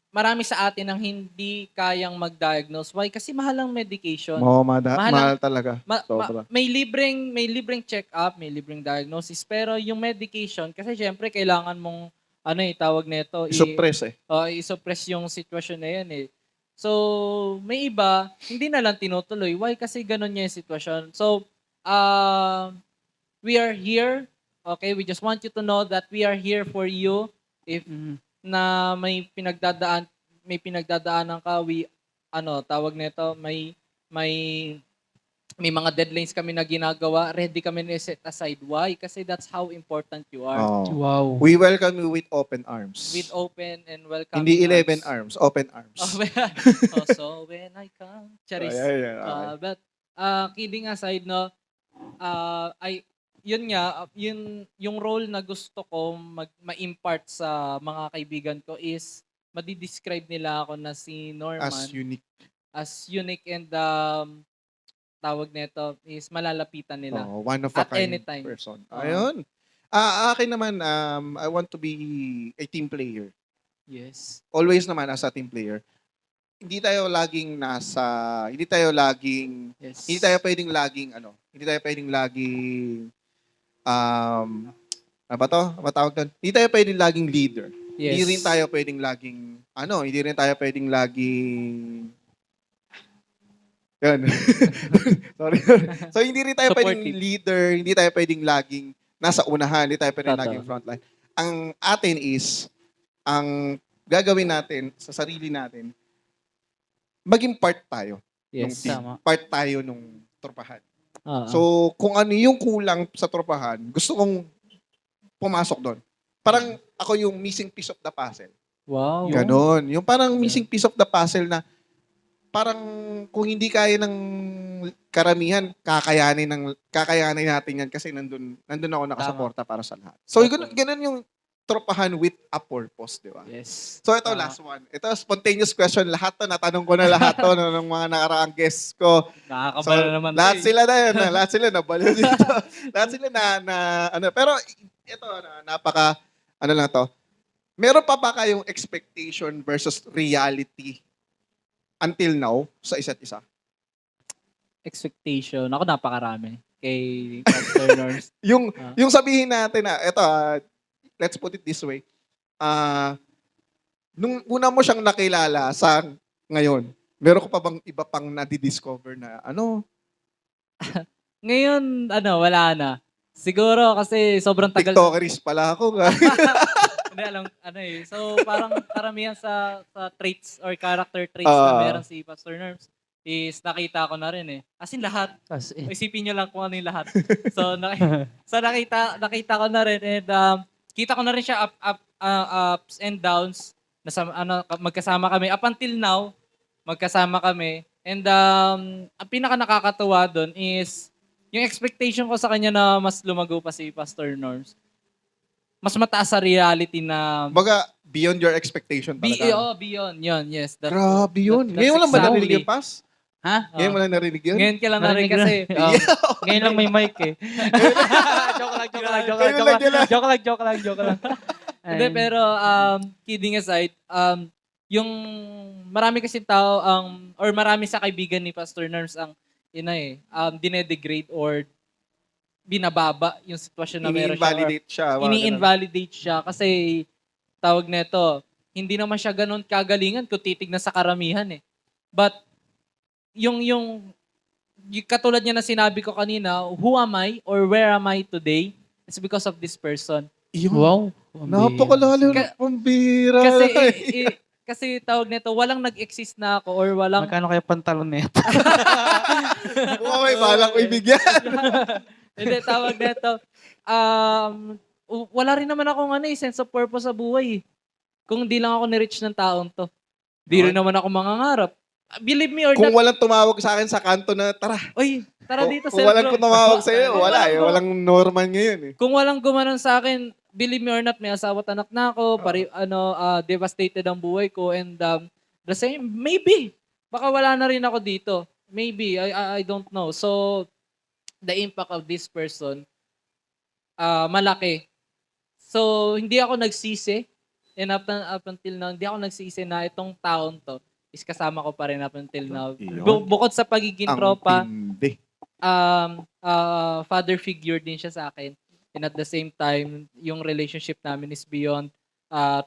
Speaker 5: marami sa atin ang hindi kayang mag-diagnose. Why? Kasi mahal ang medication.
Speaker 3: Mahal talaga. Sobra.
Speaker 5: May libreng check-up, may libreng diagnosis, pero yung medication, kasi syempre kailangan mong, tawag nito,
Speaker 3: Suppress
Speaker 5: i-suppress yung sitwasyon na yan eh. So, may iba, hindi na lang tinutuloy. Why? Kasi ganun niya yung sitwasyon. So, we are here. Okay, we just want you to know that we are here for you. If na may pinagdadaanan ka, tawag nito, may mga deadlines kami na ginagawa, ready kami na set aside. Why? Kasi that's how important you are.
Speaker 2: Wow.
Speaker 3: We welcome you with open arms.
Speaker 5: With open and welcoming
Speaker 3: Hindi 11 arms, open arms.
Speaker 5: So when I come, charis.
Speaker 3: Ayan, okay.
Speaker 5: But kidding aside, no, yun nga, yung role na gusto ko ma-impart sa mga kaibigan ko is madi-describe nila ako na si Norman as unique and tawag nito is malalapitan nila.
Speaker 3: One of
Speaker 5: At
Speaker 3: a kind
Speaker 5: anytime.
Speaker 3: person. Ayun. Akin naman, I want to be a team player.
Speaker 5: Yes.
Speaker 3: Always naman as a team player. Hindi tayo pwedeng laging ano ba to? Matawag doon. Hindi tayo pwedeng laging leader.
Speaker 5: Yes.
Speaker 3: Hindi rin tayo pwedeng Yan. Sorry. So, hindi rin tayo pwedeng
Speaker 5: Supportive.
Speaker 3: leader, hindi tayo pwedeng laging nasa unahan, hindi tayo pwedeng
Speaker 5: Totoo.
Speaker 3: laging frontline. Ang atin is, ang gagawin natin sa sarili natin, maging part tayo nung
Speaker 5: Yes.
Speaker 3: team.
Speaker 2: Tama.
Speaker 3: Part tayo nung tropahan.
Speaker 5: Oo.
Speaker 3: So, kung ano yung kulang sa tropahan, gusto kong pumasok doon. Parang ako yung missing piece of the puzzle.
Speaker 5: Wow.
Speaker 3: Ganon. Yung parang missing piece of the puzzle na parang kung hindi kaya ng karamihan, kakayanin natin yan kasi nandun ako nakasuporta para sa lahat. So, ganun yung tropahan with a purpose, di ba?
Speaker 5: Yes.
Speaker 3: So, ito, last one. Ito, spontaneous question. Lahat to, natanong ko na lahat to ng mga nakaraang guests ko.
Speaker 5: Nakakabala naman.
Speaker 3: Lahat sila na yun. Lahat sila nabaliw dito. Lahat sila pero ito, lang to. Meron pa ba kayong expectation versus reality until now sa isa't isa?
Speaker 5: Expectation. Ako napakarami kay Pastor Norms.
Speaker 3: Yung sabihin natin na, ito, let's put it this way. Nung una mo siyang nakilala sa ngayon, meron ko pa bang iba pang nadidiscover na
Speaker 5: Ngayon, wala na. Siguro kasi sobrang tagal.
Speaker 3: TikTokeris pala ako.
Speaker 5: Hindi alam, So, parang karamihan sa traits or character traits na meron si Pastor Norms is nakita ko na rin eh. As in lahat. Isipin niyo lang kung ano yung lahat. So, nakita ko na rin and kita ko na rin siya ups and downs. Magkasama kami. Up until now, magkasama kami. And ang pinaka nakakatuwa doon is yung expectation ko sa kanya na mas lumago pa si Pastor Norms. Mas mataas sa reality na
Speaker 3: Baga, beyond your expectation talaga.
Speaker 5: beyond. Yun, yes.
Speaker 3: Grabe yun. Ngayon mo lang ba narinig yung Pas?
Speaker 2: Ha?
Speaker 3: Ngayon mo lang narinig yun?
Speaker 5: Ngayon ka lang narinig kasi.
Speaker 2: Ngayon lang may mic eh. Joke lang.
Speaker 5: Hindi, pero kidding aside, yung marami kasi tao or marami sa kaibigan ni Pastor Norms ang dinedegrade or binababa yung sitwasyon na meron siya. Ini-invalidate siya kasi tawag nito, hindi naman siya ganun kagalingan kung titignan sa karamihan eh. But yung katulad niya na sinabi ko kanina, who am I or where am I today? It's because of this person.
Speaker 2: Wow.
Speaker 3: Napakalalim ng pambira.
Speaker 5: Kasi kasi tawag nito, walang nag-exist na ako or walang
Speaker 2: Magkano kaya pantalon nito?
Speaker 3: Okay, balak ko ibigyan.
Speaker 5: hindi tawag nito. Wala rin naman akong sense of purpose sa buhay. Kung di lang ako ni-reach ng taong to. Di rin naman ako mangangarap. Believe me or
Speaker 3: Kung
Speaker 5: not,
Speaker 3: walang tumawag sa akin sa kanto na, tara.
Speaker 5: oy, tara dito
Speaker 3: Kung walang tumawag sa iyo,
Speaker 5: Kung
Speaker 3: wala
Speaker 5: walang
Speaker 3: eh. Walang Norman ngayon eh.
Speaker 5: Kung walang gumanon sa akin, believe me or not, may asawa at anak na ako, devastated ang buhay ko, and the same, maybe, baka wala na rin ako dito. Maybe, I don't know. So, the impact of this person, malaki. So, hindi ako nagsisi, and up until now, hindi ako nagsisi na itong taon to is kasama ko pa rin up until now.
Speaker 3: Yun.
Speaker 5: Bukod sa pagiging
Speaker 3: Ang
Speaker 5: tropa,
Speaker 3: tindi.
Speaker 5: father figure din siya sa akin. And at the same time, yung relationship namin is beyond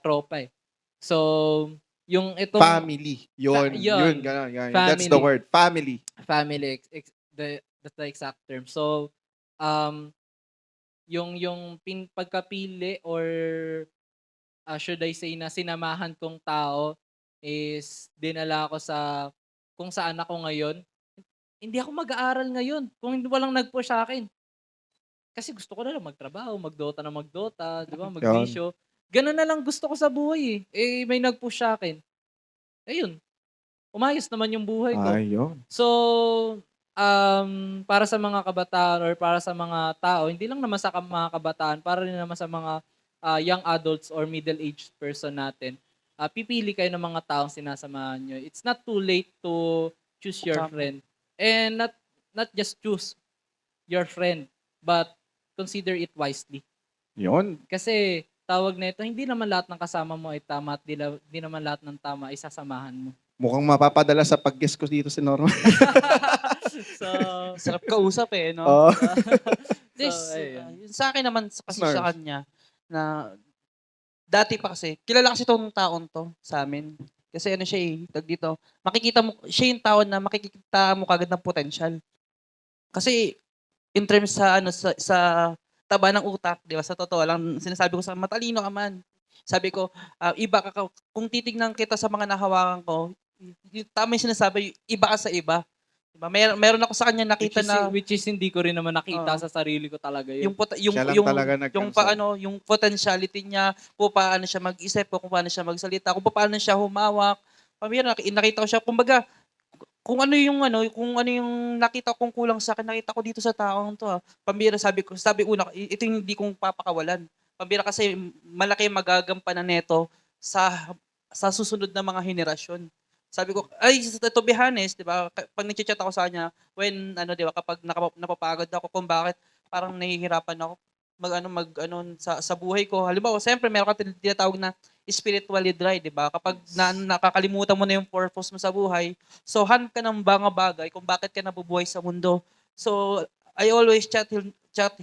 Speaker 5: tropa eh. So, yung itong
Speaker 3: Family. Yun.
Speaker 5: Yun.
Speaker 3: Ganun.
Speaker 5: Family.
Speaker 3: That's the word. Family.
Speaker 5: family, that's the exact term. So, yung pagkapili or should I say na sinamahan kong tao is dinala ako sa kung saan ako ngayon. Hindi ako mag-aaral ngayon kung hindi walang nag-push sa akin. Kasi gusto ko na lang magtrabaho, magdota na magdota, di ba? Magbisyo. Ganun na lang gusto ko sa buhay eh. May nag-push sa akin. Ayun. Umayos naman yung buhay ko.
Speaker 3: Ayun.
Speaker 5: So, para sa mga kabataan or para sa mga tao, hindi lang naman sa mga kabataan, para rin naman sa mga young adults or middle-aged person natin, pipili kayo ng mga taong sinasamahan nyo. It's not too late to choose your friend. And not just choose your friend, but consider it wisely.
Speaker 3: Yun.
Speaker 5: Kasi tawag na ito, hindi naman lahat ng kasama mo ay tama at di naman lahat ng tama ay sasamahan mo.
Speaker 3: Mukhang mapapadala sa pag-guess ko dito si Norman.
Speaker 5: So,
Speaker 4: Sarap kausap eh, no?
Speaker 3: Oo.
Speaker 2: This,
Speaker 5: ayun.
Speaker 2: yun sa akin naman kasi
Speaker 3: Snarf.
Speaker 2: sa kanya na dati pa kasi, kilala kasi itong taon to sa amin. Kasi ano siya dito, makikita mo, siya yung tao na makikita mo kagad ng potential. Kasi in terms sa sa taba ng utak, 'di ba? Sa totoo lang sinasabi ko sa matalino ka man. Sabi ko, iba ka kung titingnan kita sa mga nahawakan ko, tama yung sinasabi, iba ka sa iba. Diba? Meron ako sa kanya nakita
Speaker 5: which is hindi ko rin naman nakita sa sarili ko talaga yun.
Speaker 3: Siya lang talaga nagkaroon.
Speaker 2: yung potentiality niya, kung paano siya mag-isip, kung paano siya magsalita, kung paano siya humawak. Pamira nakita ko siya, kumbaga, kung ano yung nakita kong kulang sa akin, nakita ko dito sa taong to. Pambira, sabi una, ito yung hindi kong papakawalan. Pambira kasi malaki magagampanan neto sa susunod na mga henerasyon. Sabi ko, to be honest, 'di ba? Pag nagchat ako sa kanya, when 'di ba, kapag napapagod ako kung bakit parang nahihirapan ako sa buhay ko. Halimbawa, siyempre meron ka tinatawag na spiritually dry, 'di ba? Kapag nakakalimutan mo na yung purpose mo sa buhay, so hanap ka ng mga bagay kung bakit ka nabubuhay sa mundo. So I always chat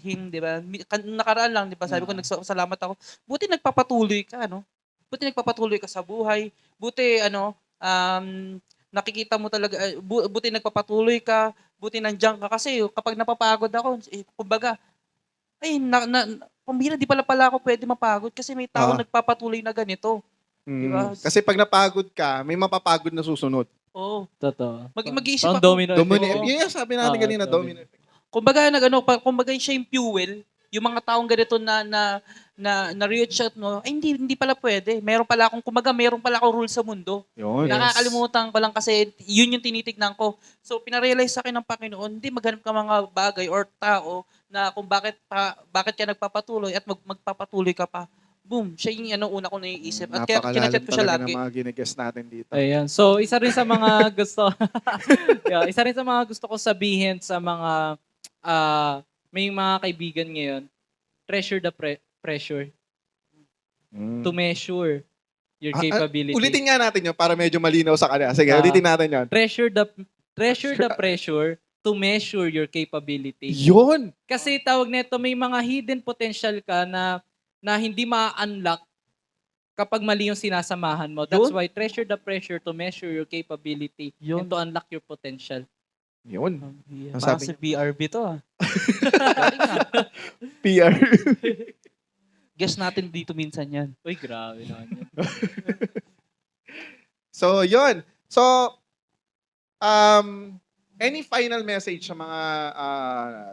Speaker 2: him, 'di ba? Nakaraan lang, 'di ba? Sabi ko nagsalamat ako. Buti nagpapatuloy ka, no? Buti nagpapatuloy ka sa buhay. Buti nakikita mo talaga, buti nagpapatuloy ka, buti nandiyan ka. Kasi kapag napapagod ako, kumbaga, pambira, di pala ako pwede mapagod kasi may tao nagpapatuloy na ganito. Diba?
Speaker 3: Kasi pag napagod ka, may mapapagod na susunod.
Speaker 2: Oo.
Speaker 5: Totoo.
Speaker 2: Mag-iisip
Speaker 5: Parang
Speaker 2: ako.
Speaker 5: domino
Speaker 3: Domino. Yeah, sabi natin kanina, domino effect.
Speaker 2: Kumbaga, kumbaga siya yung fuel, yung mga taong ganito na reach out mo, hindi pala pwede. Meron pala akong rule sa mundo.
Speaker 3: Yun.
Speaker 2: Nakakalimutan ko lang kasi yun yung tinitignan ko. So, pinarealize sa akin ng Panginoon, hindi maghanap ka mga bagay or tao na kung bakit ka nagpapatuloy at magpapatuloy ka pa. Boom, siya yung una ko naiisip. At kaya kinachat ko siya lagi.
Speaker 3: Napakalalim talaga ng mga gine-guess natin dito.
Speaker 5: Ayan. So, isa rin sa mga gusto ko sabihin sa mga may mga kaibigan ngayon, treasure the pressure to measure your capability.
Speaker 3: Ulitin nga natin yun para medyo malinaw sa kanila. Sige, ulitin natin yun.
Speaker 5: Treasure the pressure to measure your capability.
Speaker 3: Yun!
Speaker 5: Kasi tawag nito, may mga hidden potential ka na hindi ma-unlock kapag mali yung sinasamahan mo. That's why treasure the pressure to measure your capability and to unlock your potential.
Speaker 3: Yun.
Speaker 2: Yeah,
Speaker 3: Ang
Speaker 4: Parang
Speaker 3: sabi
Speaker 4: si BRB to ah.
Speaker 2: galing nga.
Speaker 3: PR.
Speaker 2: Guess natin dito minsan yan.
Speaker 5: Uy, grabe naman yun.
Speaker 3: So, yun. So, any final message sa mga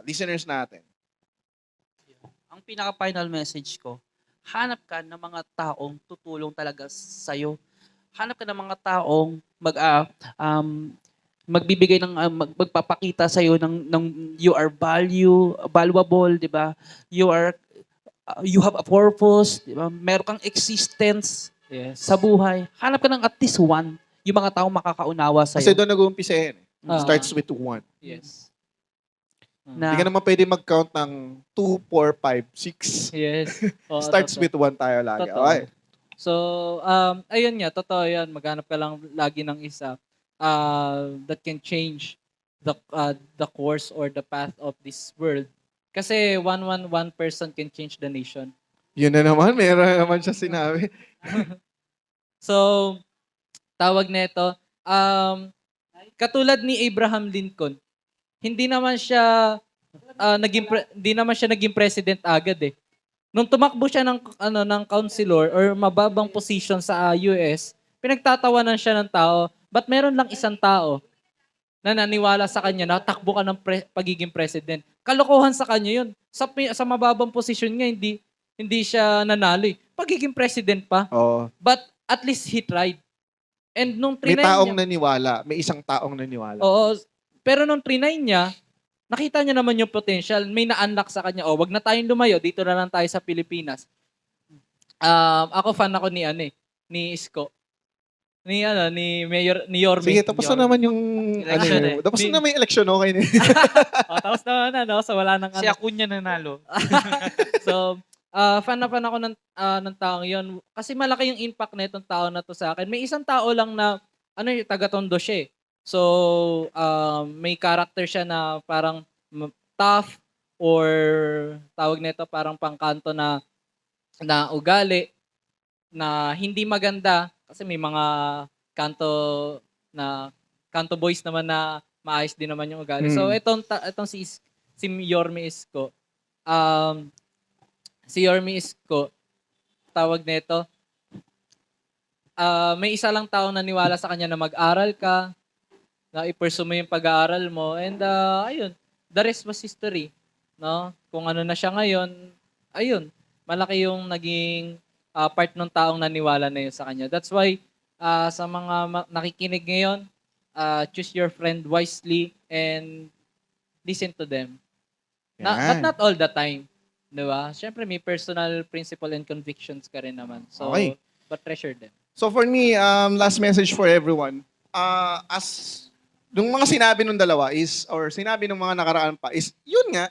Speaker 3: listeners natin?
Speaker 2: Ang pinaka-final message ko, hanap ka ng mga taong tutulong talaga sa'yo. Hanap ka ng mga taong magbibigay ng magpapakita sa iyo ng you are valuable, 'di ba? You have a purpose, 'di ba? Meron kang existence
Speaker 5: Yes.
Speaker 2: sa buhay. Hanap ka ng at least one, yung mga taong makakaunawa sa
Speaker 3: Kasi
Speaker 2: iyo.
Speaker 3: doon nag-uumpisa yan.
Speaker 2: Ah.
Speaker 3: Starts with 1.
Speaker 5: Yes.
Speaker 3: Hindi ka naman pwede mag-count ng 2, 4, 5, 6.
Speaker 5: Yes. Oo,
Speaker 3: Starts
Speaker 5: totoo.
Speaker 3: with 1 tayo lagi.
Speaker 5: Totoo.
Speaker 3: Okay.
Speaker 5: So, ayun nga, totoo yan. Maghanap ka lang lagi ng isa that can change the course or the path of this world. Kasi one person can change the nation.
Speaker 3: Yun na naman. Meron na naman siya sinabi.
Speaker 5: So, tawag nito, katulad ni Abraham Lincoln, hindi naman siya naging president agad eh. Nung tumakbo siya ng counselor or mababang position sa US, pinagtatawanan siya ng tao. But meron lang isang tao na naniwala sa kanya na takbo ka ng pagiging president. Kalokohan sa kanya yun. Sa mababang posisyon nga, hindi siya nanalo eh. Pagiging president pa.
Speaker 3: Oo.
Speaker 5: But at least he tried. And nung
Speaker 3: May
Speaker 5: trinay
Speaker 3: taong
Speaker 5: niya,
Speaker 3: naniwala. May isang taong naniwala.
Speaker 5: oo, pero nung trinay niya, nakita niya naman yung potential. May na-unlock sa kanya. Wag na tayong lumayo. Dito na lang tayo sa Pilipinas. Ako fan ako ni Isko. Ni Yorme.
Speaker 3: Sige, tapos na naman yung
Speaker 4: Election
Speaker 3: tapos na naman yung election, okay na.
Speaker 5: Tapos naman so wala nang
Speaker 4: Si Acuna nanalo.
Speaker 5: So, fan na fan ako ng taong yon. Kasi malaki yung impact na itong tao na to sa akin. May isang tao lang na, taga-Tondo siya eh. So, may character siya na parang tough or tawag nito parang pangkanto na ugali na hindi maganda kasi may mga kanto boys naman na maayos din naman yung ugali. So, itong si Yorme Isko, tawag nito, may isa lang tao naniwala sa kanya na mag-aral ka, na i-pursue mo yung pag-aaral mo, and ayun, the rest was history. No? Kung ano na siya ngayon, ayun, malaki yung naging part ng taong naniwala na yun sa kanya. That's why, sa mga nakikinig ngayon, choose your friend wisely and listen to them. But not all the time. Diba? Siyempre, may personal principle and convictions ka rin naman. So,
Speaker 3: Okay.
Speaker 5: but treasure them.
Speaker 3: So for me, last message for everyone. As yung mga sinabi ng dalawa is, or sinabi ng mga nakaraan pa is, yun nga,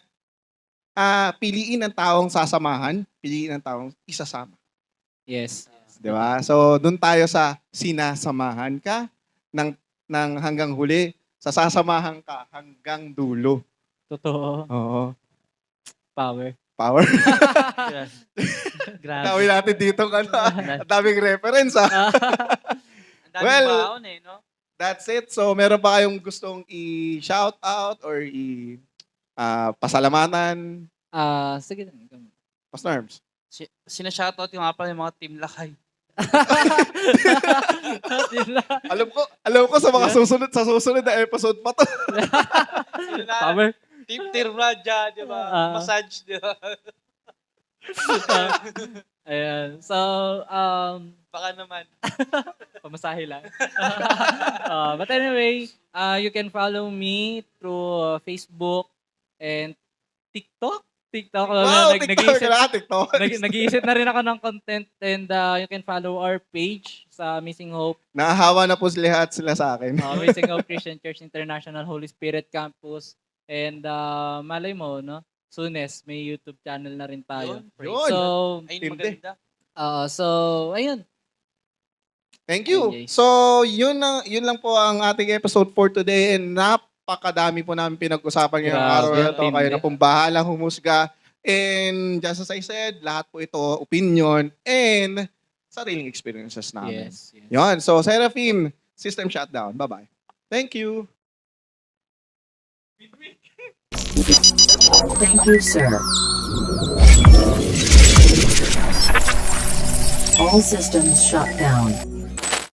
Speaker 3: piliin ang taong sasamahan, piliin ang taong isasama.
Speaker 5: Yes.
Speaker 3: Di ba? So doon tayo sa sinasamahan ka ng hanggang huli, sa sasamahan ka hanggang dulo.
Speaker 5: Totoo.
Speaker 3: Oo.
Speaker 5: Power.
Speaker 3: Power.
Speaker 4: Grabe.
Speaker 3: Tawin natin dito ang daming reference
Speaker 4: Ang daming
Speaker 3: Well,
Speaker 4: baon eh, no?
Speaker 3: That's it. So, meron pa kayong gustong i-shout out or pasalamatan?
Speaker 5: Sige.
Speaker 3: Pastor Arms.
Speaker 4: Sinashoutout yung nga pala yung mga Team Lakay.
Speaker 3: Alam ko sa mga susunod na episode pa to.
Speaker 5: Power.
Speaker 4: Team Tirraja, di ba? Massage, di ba?
Speaker 5: Ayan. So,
Speaker 4: Baka naman.
Speaker 5: pamasahe lang. But anyway, you can follow me through Facebook and TikTok.
Speaker 3: Wow, TikTok.
Speaker 5: Nag-iisip na rin ako ng content and you can follow our page sa Amazing Hope.
Speaker 3: Nahahawa na po lahat sila sa akin.
Speaker 5: Amazing Hope Christian Church International Holy Spirit Campus. And malay mo, no? Soonest, may YouTube channel na rin tayo.
Speaker 3: Yun.
Speaker 5: So,
Speaker 4: Ayun,
Speaker 3: Tindi.
Speaker 4: maganda.
Speaker 5: ayun.
Speaker 3: Thank you.
Speaker 5: Okay.
Speaker 3: So, yun lang po ang ating episode for today and napakadami po namin pinag-usapan ngayong
Speaker 5: Grabe,
Speaker 3: araw na ito.
Speaker 5: tindi.
Speaker 3: Kayo na pong bahalang humusga. And just as I said, lahat po ito opinion and sariling experiences namin.
Speaker 5: Yes.
Speaker 3: Yun. So, Seraphim, system shutdown. Bye-bye. Thank you.
Speaker 1: Thank you, sir. All systems shut down.